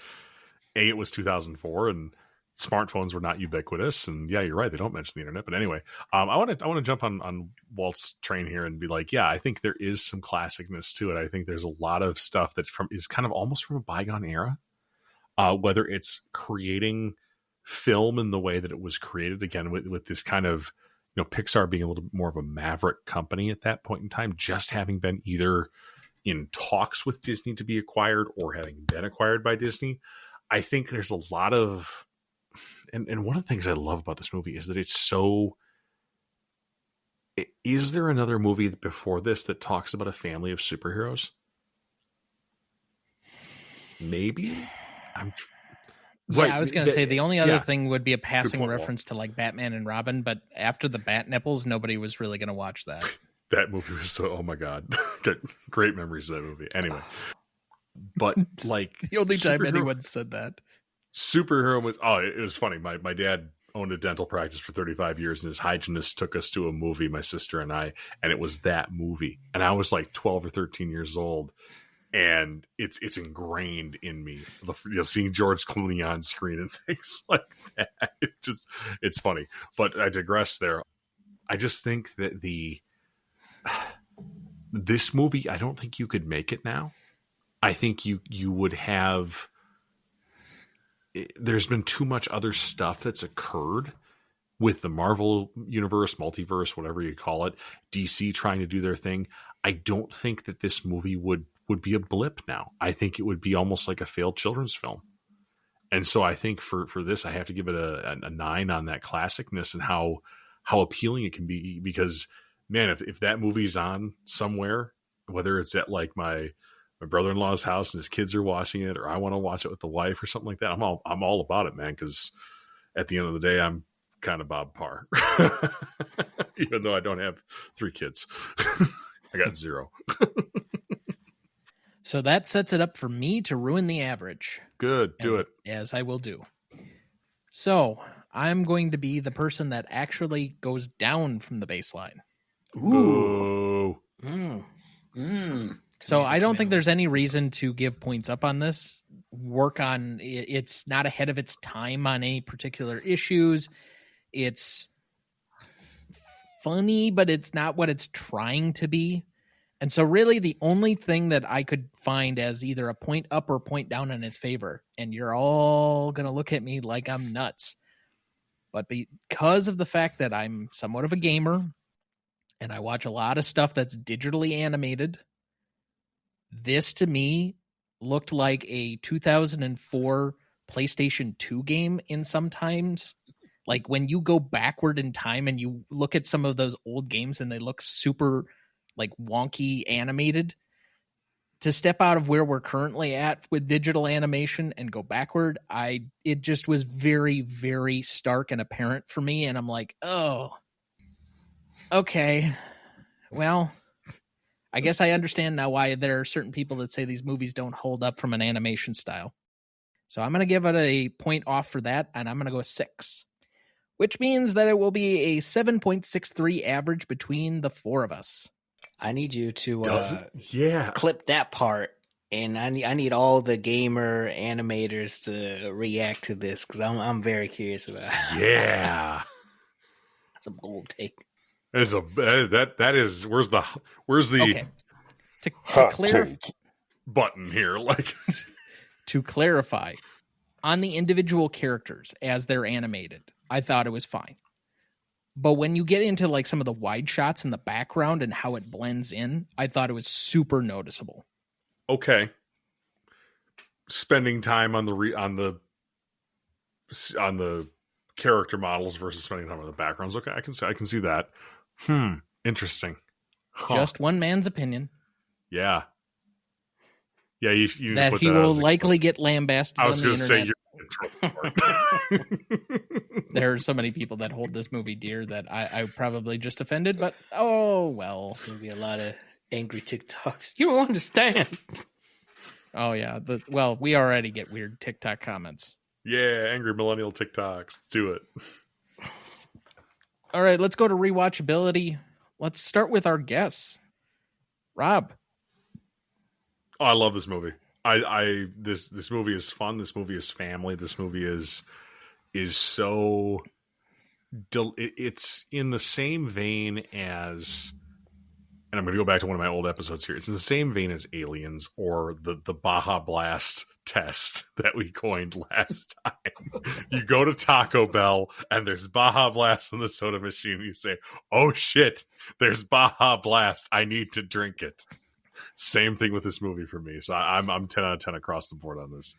it was 2004 and smartphones were not ubiquitous. And yeah, you're right. They don't mention the internet. But anyway, I want to jump on Walt's train here and be like, yeah, I think there is some classicness to it. I think there's a lot of stuff that is kind of almost from a bygone era. Whether it's creating film in the way that it was created, again, with this kind of, you know, Pixar being a little bit more of a maverick company at that point in time, just having been either in talks with Disney to be acquired or having been acquired by Disney. I think there's a lot of, and one of the things I love about this movie is that it's so, is there another movie before this that talks about a family of superheroes? Maybe. Yeah, I was going to say the only other thing would be a passing reference to like Batman and Robin, but after the bat nipples, nobody was really going to watch that. That movie was so, oh my God. Great memories of that movie. Anyway, but like the only time anyone said that. Superhero was, it was funny. My dad owned a dental practice for 35 years and his hygienist took us to a movie, my sister and I, and it was that movie. And I was like 12 or 13 years old. And it's ingrained in me, seeing George Clooney on screen and things like that. It's funny, but I digress there. I just think that this movie, I don't think you could make it now. I think you would have. There's been too much other stuff that's occurred with the Marvel universe, multiverse, whatever you call it, DC trying to do their thing. I don't think that this movie would be a blip now. I think it would be almost like a failed children's film. And so I think for this, I have to give it a 9 on that classicness and how appealing it can be, because man, if that movie's on somewhere, whether it's at like my brother-in-law's house and his kids are watching it, or I want to watch it with the wife or something like that, I'm all about it, man. Cause at the end of the day, I'm kind of Bob Parr. Even though I don't have 3 kids. I got 0. So that sets it up for me to ruin the average. Good, do it. As I will do. So I'm going to be the person that actually goes down from the baseline. Ooh. So I don't think there's any reason to give points up on this. Work on it's not ahead of its time on any particular issues. It's funny, but it's not what it's trying to be. And so really the only thing that I could find as either a point up or point down in its favor, and you're all going to look at me like I'm nuts, but because of the fact that I'm somewhat of a gamer and I watch a lot of stuff that's digitally animated, this to me looked like a 2004 PlayStation 2 game in sometimes. Like when you go backward in time and you look at some of those old games and they look super like wonky animated, to step out of where we're currently at with digital animation and go backward, it just was very, very stark and apparent for me. And I'm like, oh, okay, well, I guess I understand now why there are certain people that say these movies don't hold up from an animation style. So I'm going to give it a point off for that, and I'm going to go 6, which means that it will be a 7.63 average between the 4 of us. I need you to Yeah. clip that part, and I need all the gamer animators to react to this because I'm very curious about it. Yeah. That's a bold take. There's that is where's the Okay. To clarify button here? Like to clarify, on the individual characters as they're animated, I thought it was fine. But when you get into like some of the wide shots in the background and how it blends in, I thought it was super noticeable. Okay. Spending time on the character models versus spending time on the backgrounds. Okay, I can see that. Interesting. Huh. Just one man's opinion. Yeah. Yeah, you need that to put he that will likely get lambasted I was on the going to say internet. you're There are so many people that hold this movie dear that I probably just offended, but oh well. There's going to be a lot of angry TikToks. You don't understand. Oh yeah. We already get weird TikTok comments. Yeah, angry millennial TikToks. Let's do it. All right, let's go to rewatchability. Let's start with our guests. Rob. Oh, I love this movie. This movie is fun. This movie is family. This movie is so it's in the same vein as, and I'm going to go back to one of my old episodes here. It's in the same vein as Aliens or the Baja Blast test that we coined last time. You go to Taco Bell and there's Baja Blast in the soda machine. You say, "Oh shit, there's Baja Blast. I need to drink it." Same thing with this movie for me. So I'm 10 out of 10 across the board on this.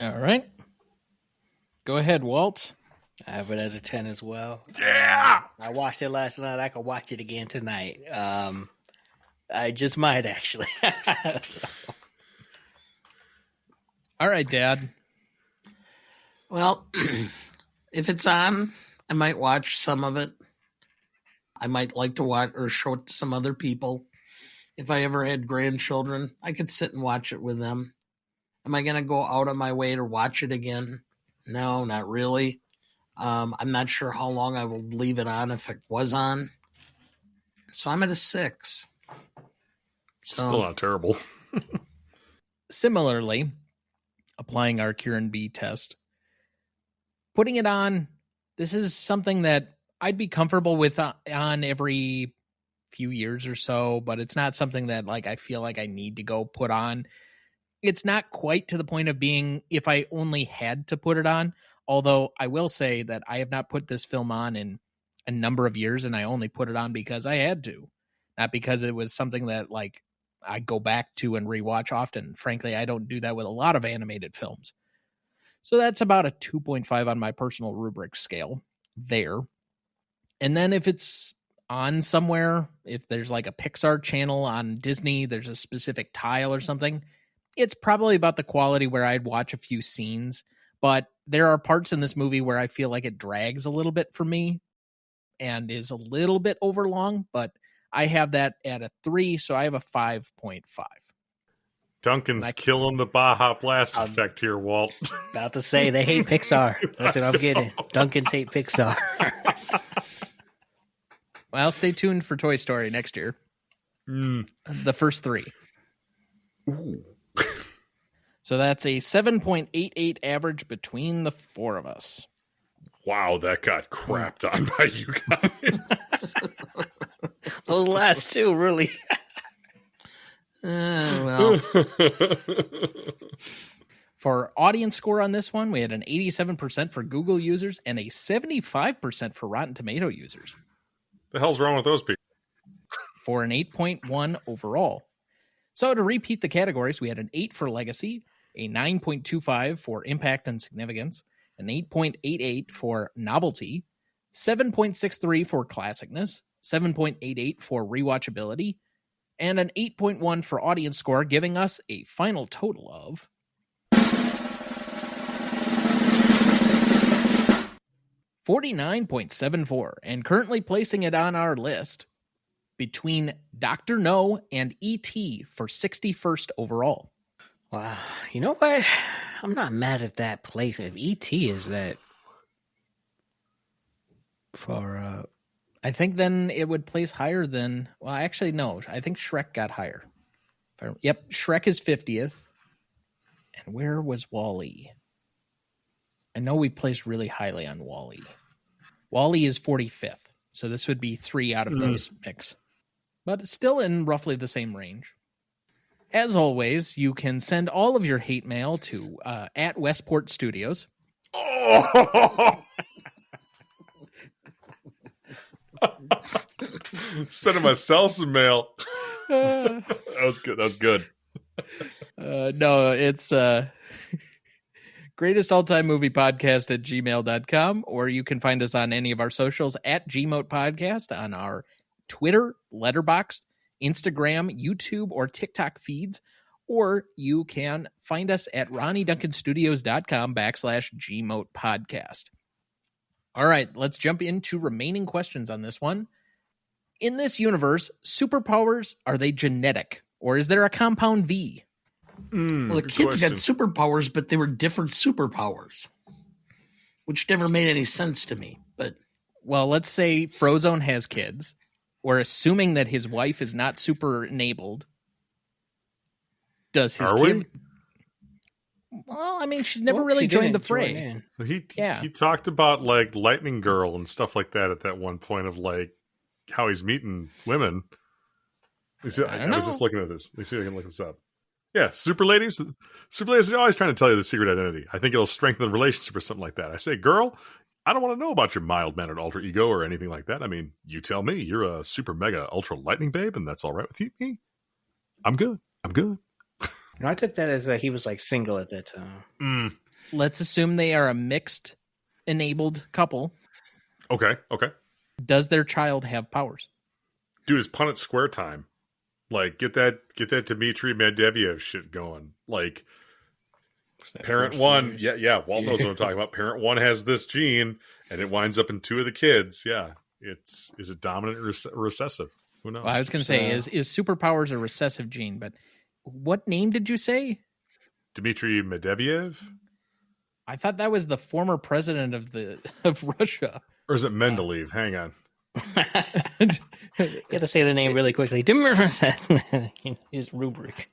All right. Go ahead, Walt. I have it as a 10 as well. Yeah. I watched it last night. I could watch it again tonight. I just might actually. So. All right, Dad. Well, if it's on, I might watch some of it. I might like to watch or show it to some other people. If I ever had grandchildren, I could sit and watch it with them. Am I going to go out of my way to watch it again? No, not really. I'm not sure how long I will leave it on if it was on. So I'm at a 6. Still not terrible. Similarly, applying our Kieran B test, putting it on, this is something that I'd be comfortable with on every few years or so, but it's not something that like I feel like I need to go put on. It's not quite to the point of being if I only had to put it on, although I will say that I have not put this film on in a number of years, and I only put it on because I had to, not because it was something that like I go back to and rewatch often. Frankly, I don't do that with a lot of animated films. So that's about a 2.5 on my personal rubric scale there. And then if it's on somewhere, if there's like a Pixar channel on Disney, there's a specific tile or something, it's probably about the quality where I'd watch a few scenes, but there are parts in this movie where I feel like it drags a little bit for me and is a little bit overlong, but I have that at a 3, so I have a 5.5. Duncan's killing the Baja Blast effect here, Walt. About to say they hate Pixar. That's what I'm getting. Duncan's hate Pixar. Well, stay tuned for Toy Story next year. The first 3. Ooh. So that's a 7.88 average between the 4 of us. Wow, that got crapped on by you guys. Those last 2, really. Well, For audience score on this one, we had an 87% for Google users and a 75% for Rotten Tomato users. The hell's wrong with those people? For an 8.1 overall. So to repeat the categories, we had an 8 for legacy, a 9.25 for impact and significance, an 8.88 for novelty, 7.63 for classicness, 7.88 for rewatchability, and an 8.1 for audience score, giving us a final total of 49.74, and currently placing it on our list between Dr. No and E.T. for 61st overall. Wow. You know what? I'm not mad at that place. If E.T. is that for I think then it would place higher than, well, actually, no. I think Shrek got higher. Yep, Shrek is 50th. And where was Wall-E? I know we placed really highly on Wall-E. Wall-E is 45th. So this would be 3 out of those mix. But it's still in roughly the same range. As always, you can send all of your hate mail to at Westport Studios. Oh! Send him myself some mail. That was good. That was good. No, it's greatest all-time movie podcast at gmail.com, or you can find us on any of our socials at Gmote Podcast on our Twitter, Letterboxd, Instagram, YouTube, or TikTok feeds, or you can find us at RonnieDuncanStudios.com/Gmote Podcast. All right, let's jump into remaining questions on this one. In this universe, superpowers, are they genetic, or is there a compound V? well, the kids got superpowers, but they were different superpowers, which never made any sense to me. But Well, let's say Frozone has kids. We're assuming that his wife is not super enabled. Does his Are kid? we? Well, I mean, she's never Well, really she joined the didn't join fray. in. He talked about like Lightning Girl and stuff like that at that one point of like how he's meeting women. I was just looking at this. Let me see if I can look this up. Yeah, super ladies are always trying to tell you the secret identity. I think it'll strengthen the relationship or something like that. I say, girl, I don't want to know about your mild-mannered alter ego or anything like that. I mean, you tell me you're a super mega ultra lightning babe, and that's all right with me. I'm good. No, I took that as he was like single at that time. Let's assume they are a mixed enabled couple. Okay. Does their child have powers? Dude, it's Punnett Square time. Like, get that Dmitry Medvedev shit going. Like, parent one, yeah, Walt knows what I'm talking about. Parent one has this gene, and it winds up in 2 of the kids. Yeah, is it dominant or recessive? Who knows? Well, I was going to say, is superpowers a recessive gene? But what name did you say? Dmitry Medvedev? I thought that was the former president of Russia. Or is it Mendeleev? Hang on. You have to say the name really quickly. His Rubric.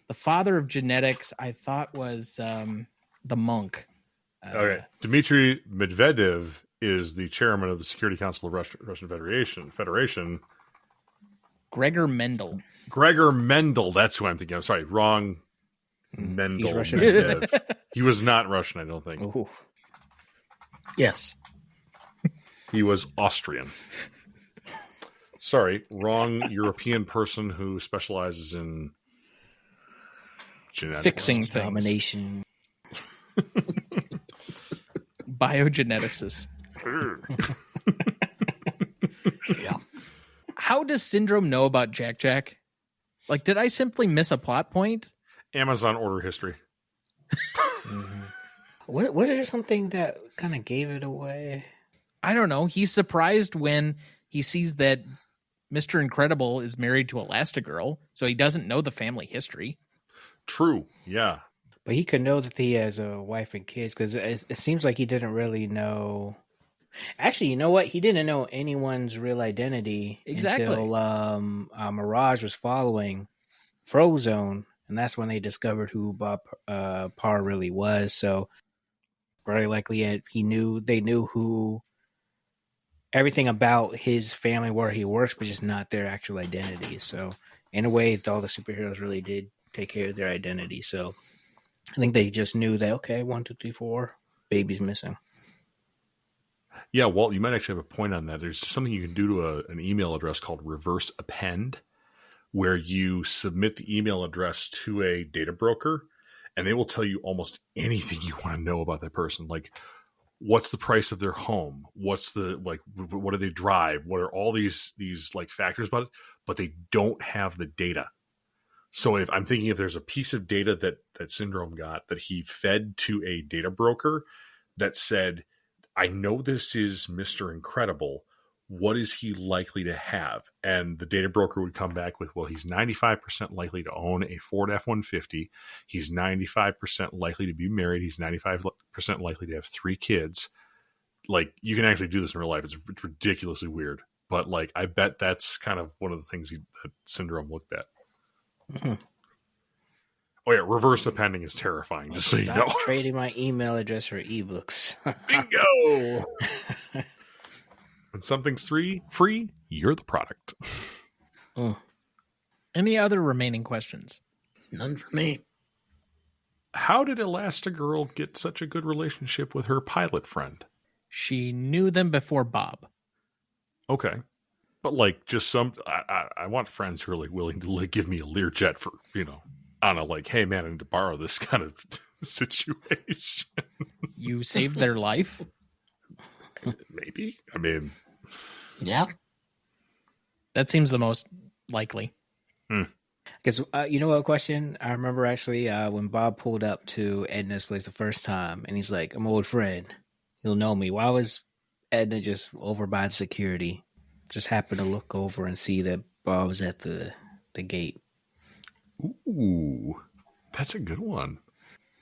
The father of genetics, I thought, was the monk. Okay. Dmitry Medvedev is the chairman of the Security Council of Russian Federation. Gregor Mendel. Gregor Mendel. That's who I'm thinking. I'm sorry. Wrong. Mendel. He's Russian. Medvedev. He was not Russian, I don't think. Ooh. yes, He was Austrian. Sorry. Wrong European person who specializes in genetics. Fixing things. Domination. Biogeneticist. yeah. How does Syndrome know about Jack Jack? Like, did I simply miss a plot point? Amazon order history. Was there something that kind of gave it away? I don't know. He's surprised when he sees that Mr. Incredible is married to Elastigirl, so he doesn't know the family history. True. Yeah. But he could know that he has a wife and kids, because it seems like he didn't really know. Actually, you know what? He didn't know anyone's real identity until Mirage was following Frozone, and that's when they discovered who Bob Parr really was. So very likely they knew who everything about his family, where he works, but just not their actual identity. So in a way, all the superheroes really did take care of their identity. So I think they just knew that, okay, 1, 2, 3, 4, baby's missing. Yeah, Walt, you might actually have a point on that. There's something you can do to an email address called reverse append, where you submit the email address to a data broker, and they will tell you almost anything you want to know about that person. Like, what's the price of their home? What's the, like, what do they drive? What are all these like factors about it? But they don't have the data. So if I'm thinking if there's a piece of data that Syndrome got that he fed to a data broker that said, I know this is Mr. Incredible. What is he likely to have? And the data broker would come back with, well, he's 95% likely to own a Ford F-150. He's 95% likely to be married. He's 95% likely to have 3 kids. Like, you can actually do this in real life. It's ridiculously weird. But, like, I bet that's kind of one of the things that Syndrome looked at. Mm-hmm. Oh, yeah, reverse appending is terrifying, just so you know. Trading my email address for ebooks. Bingo! When something's free, you're the product. Any other remaining questions? None for me. How did Elastigirl get such a good relationship with her pilot friend? She knew them before Bob. Okay. But, like, just I want friends who are, like, willing to, like, give me a Learjet for, you know, I don't know, like, hey, man, I need to borrow this kind of situation. You saved their life? Maybe. I mean... Yeah. That seems the most likely. Because, you know what question? I remember actually when Bob pulled up to Edna's place the first time, and he's like, I'm an old friend. He'll know me. Why was Edna just over by the security? Just happened to look over and see that Bob was at the gate. Ooh, that's a good one.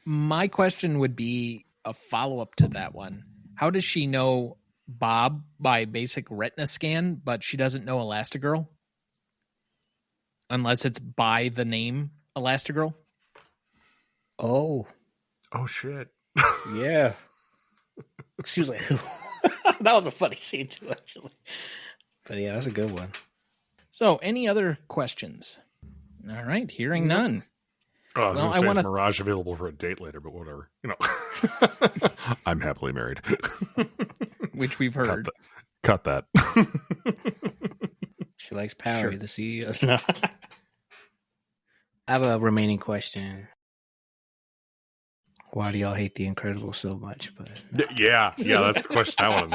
My question would be a follow-up to that one. How does she know Bob by basic retina scan, but she doesn't know Elastigirl? Unless it's by the name Elastigirl? Oh, shit. Yeah. She was like, that was a funny scene too, actually. But yeah, that's a good one. So, any other questions? All right, hearing none. Oh, I was going to say, is Mirage available for a date later, but whatever. You know, I'm happily married. Which we've heard. Cut that. She likes Power, the CEO. No. I have a remaining question. Why do y'all hate The Incredibles so much? But yeah, that's the question I want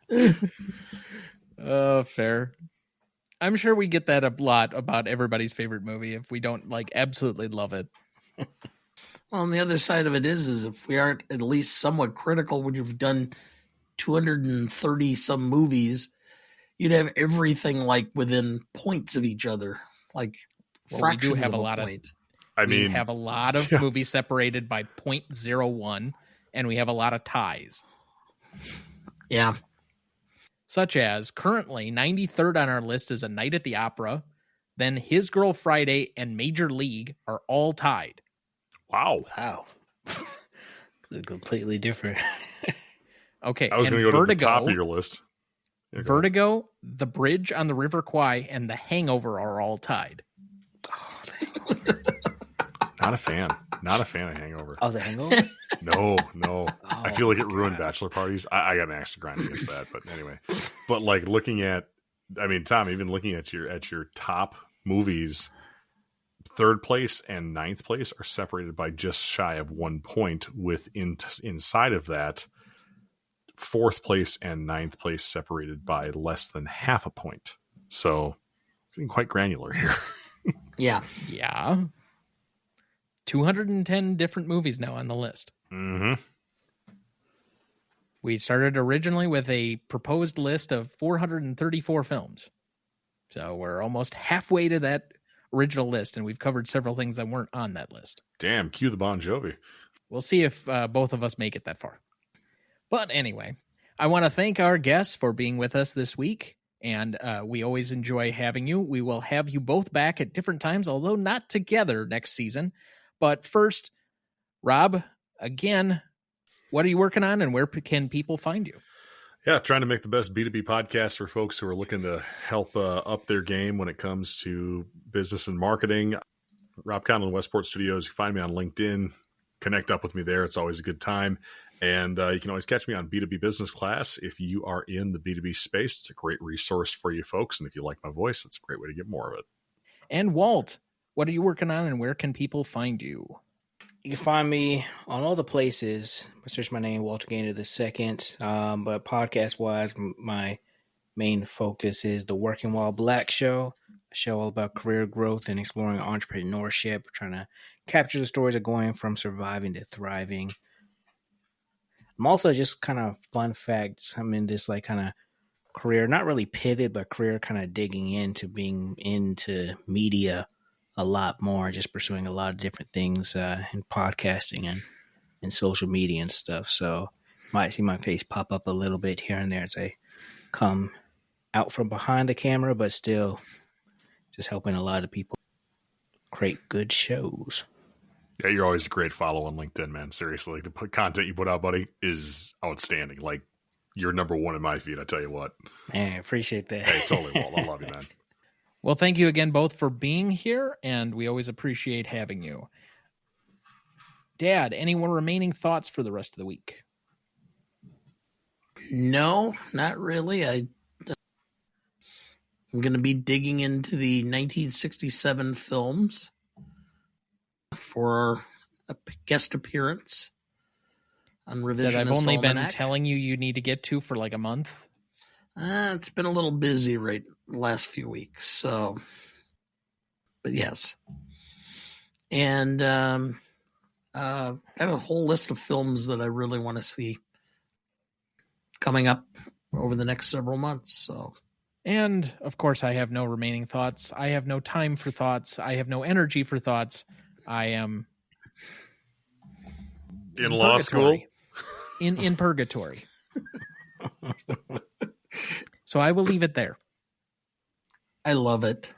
to know. Fair. I'm sure we get that a lot about everybody's favorite movie if we don't, like, absolutely love it. Well, and the other side of it is if we aren't at least somewhat critical, when you've done 230 some movies, you'd have everything like within points of each other, like fractions we do have of a lot point. We have a lot of movies separated by 0.01, and we have a lot of ties. Yeah. Such as, currently, 93rd on our list is A Night at the Opera, then His Girl Friday and Major League are all tied. Wow. They're completely different. Okay, I was going to go to the top of your list. Vertigo, The Bridge on the River Kwai, and The Hangover are all tied. Not a fan. Not a fan of Hangover. Oh, The Hangover? No. Oh, I feel like it ruined bachelor parties. I got an axe to grind against that, but anyway. But like looking at, I mean, Tom, even looking at your top movies, 3rd place and 9th place are separated by just shy of 1 point. Inside of that, 4th place and 9th place separated by less than half a point. So getting quite granular here. Yeah. Yeah. 210 different movies now on the list. Mm-hmm. We started originally with a proposed list of 434 films. So we're almost halfway to that original list, and we've covered several things that weren't on that list. Damn, cue the Bon Jovi. We'll see if both of us make it that far. But anyway, I want to thank our guests for being with us this week, and we always enjoy having you. We will have you both back at different times, although not together next season. But first, Rob, again, what are you working on, and where can people find you? Yeah, trying to make the best B2B podcast for folks who are looking to help up their game when it comes to business and marketing. Rob Conlon, Westport Studios. You find me on LinkedIn. Connect up with me there. It's always a good time. And you can always catch me on B2B Business Class if you are in the B2B space. It's a great resource for you folks. And if you like my voice, it's a great way to get more of it. And Walt, what are you working on, and where can people find you? You can find me on all the places. Search my name, Walter Gaynor II. But podcast-wise, my main focus is the Working While Black show, a show all about career growth and exploring entrepreneurship, trying to capture the stories of going from surviving to thriving. I'm also just kind of fun fact, I'm in this like kind of career, not really pivot, but career kind of digging into being into media a lot more, just pursuing a lot of different things in podcasting and social media and stuff. So might see my face pop up a little bit here and there as I come out from behind the camera, but still just helping a lot of people create good shows. Yeah, you're always a great follow on LinkedIn, man. Seriously, the content you put out, buddy, is outstanding. Like, you're number one in my feed, I tell you what. Man, I appreciate that. Hey, totally, Walt. I love you, man. Well, thank you again both for being here, and we always appreciate having you. Dad, any more remaining thoughts for the rest of the week? No, not really. I'm going to be digging into the 1967 films for a guest appearance on Revisionist That I've only been Almanac. telling you need to get to for like a month. It's been a little busy the last few weeks, so, but yes. And got a whole list of films that I really want to see coming up over the next several months. So, and of course, I have no remaining thoughts. I have no time for thoughts. I have no energy for thoughts. I am in law school, in purgatory. So I will leave it there. I love it.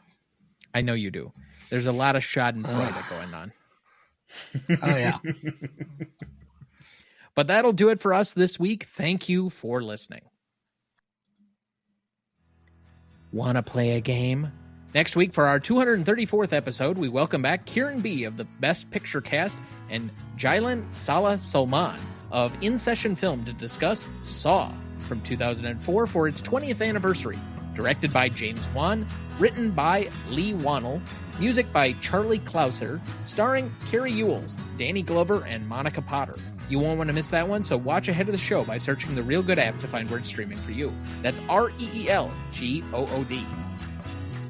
I know you do. There's a lot of schadenfreude going on. Oh, yeah. But that'll do it for us this week. Thank you for listening. Want to play a game? Next week, for our 234th episode, we welcome back Kieran B. of the Best Picture Cast and Jailan Salah Salman of In Session Film to discuss Saw from 2004 for its 20th anniversary. Directed by James Wan, written by Lee Wannell, music by Charlie Clouser, starring Carrie Ewells, Danny Glover, and Monica Potter. You won't want to miss that one, so watch ahead of the show by searching the Real Good app to find where it's streaming for you. That's REELGOOD.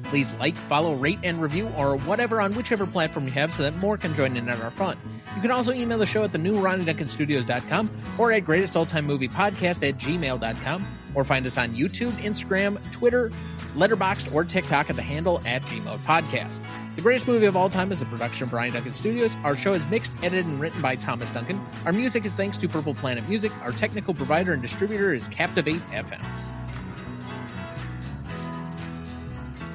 Please like, follow, rate, and review, or whatever on whichever platform you have so that more can join in on our fun. You can also email the show at thenewRonnieDuncanStudios.com or at greatestalltimemoviepodcast@gmail.com, or find us on YouTube, Instagram, Twitter, Letterboxd, or TikTok at the handle @GModePodcast. The Greatest Movie of All Time is a production of Ronnie Duncan Studios. Our show is mixed, edited, and written by Thomas Duncan. Our music is thanks to Purple Planet Music. Our technical provider and distributor is Captivate FM.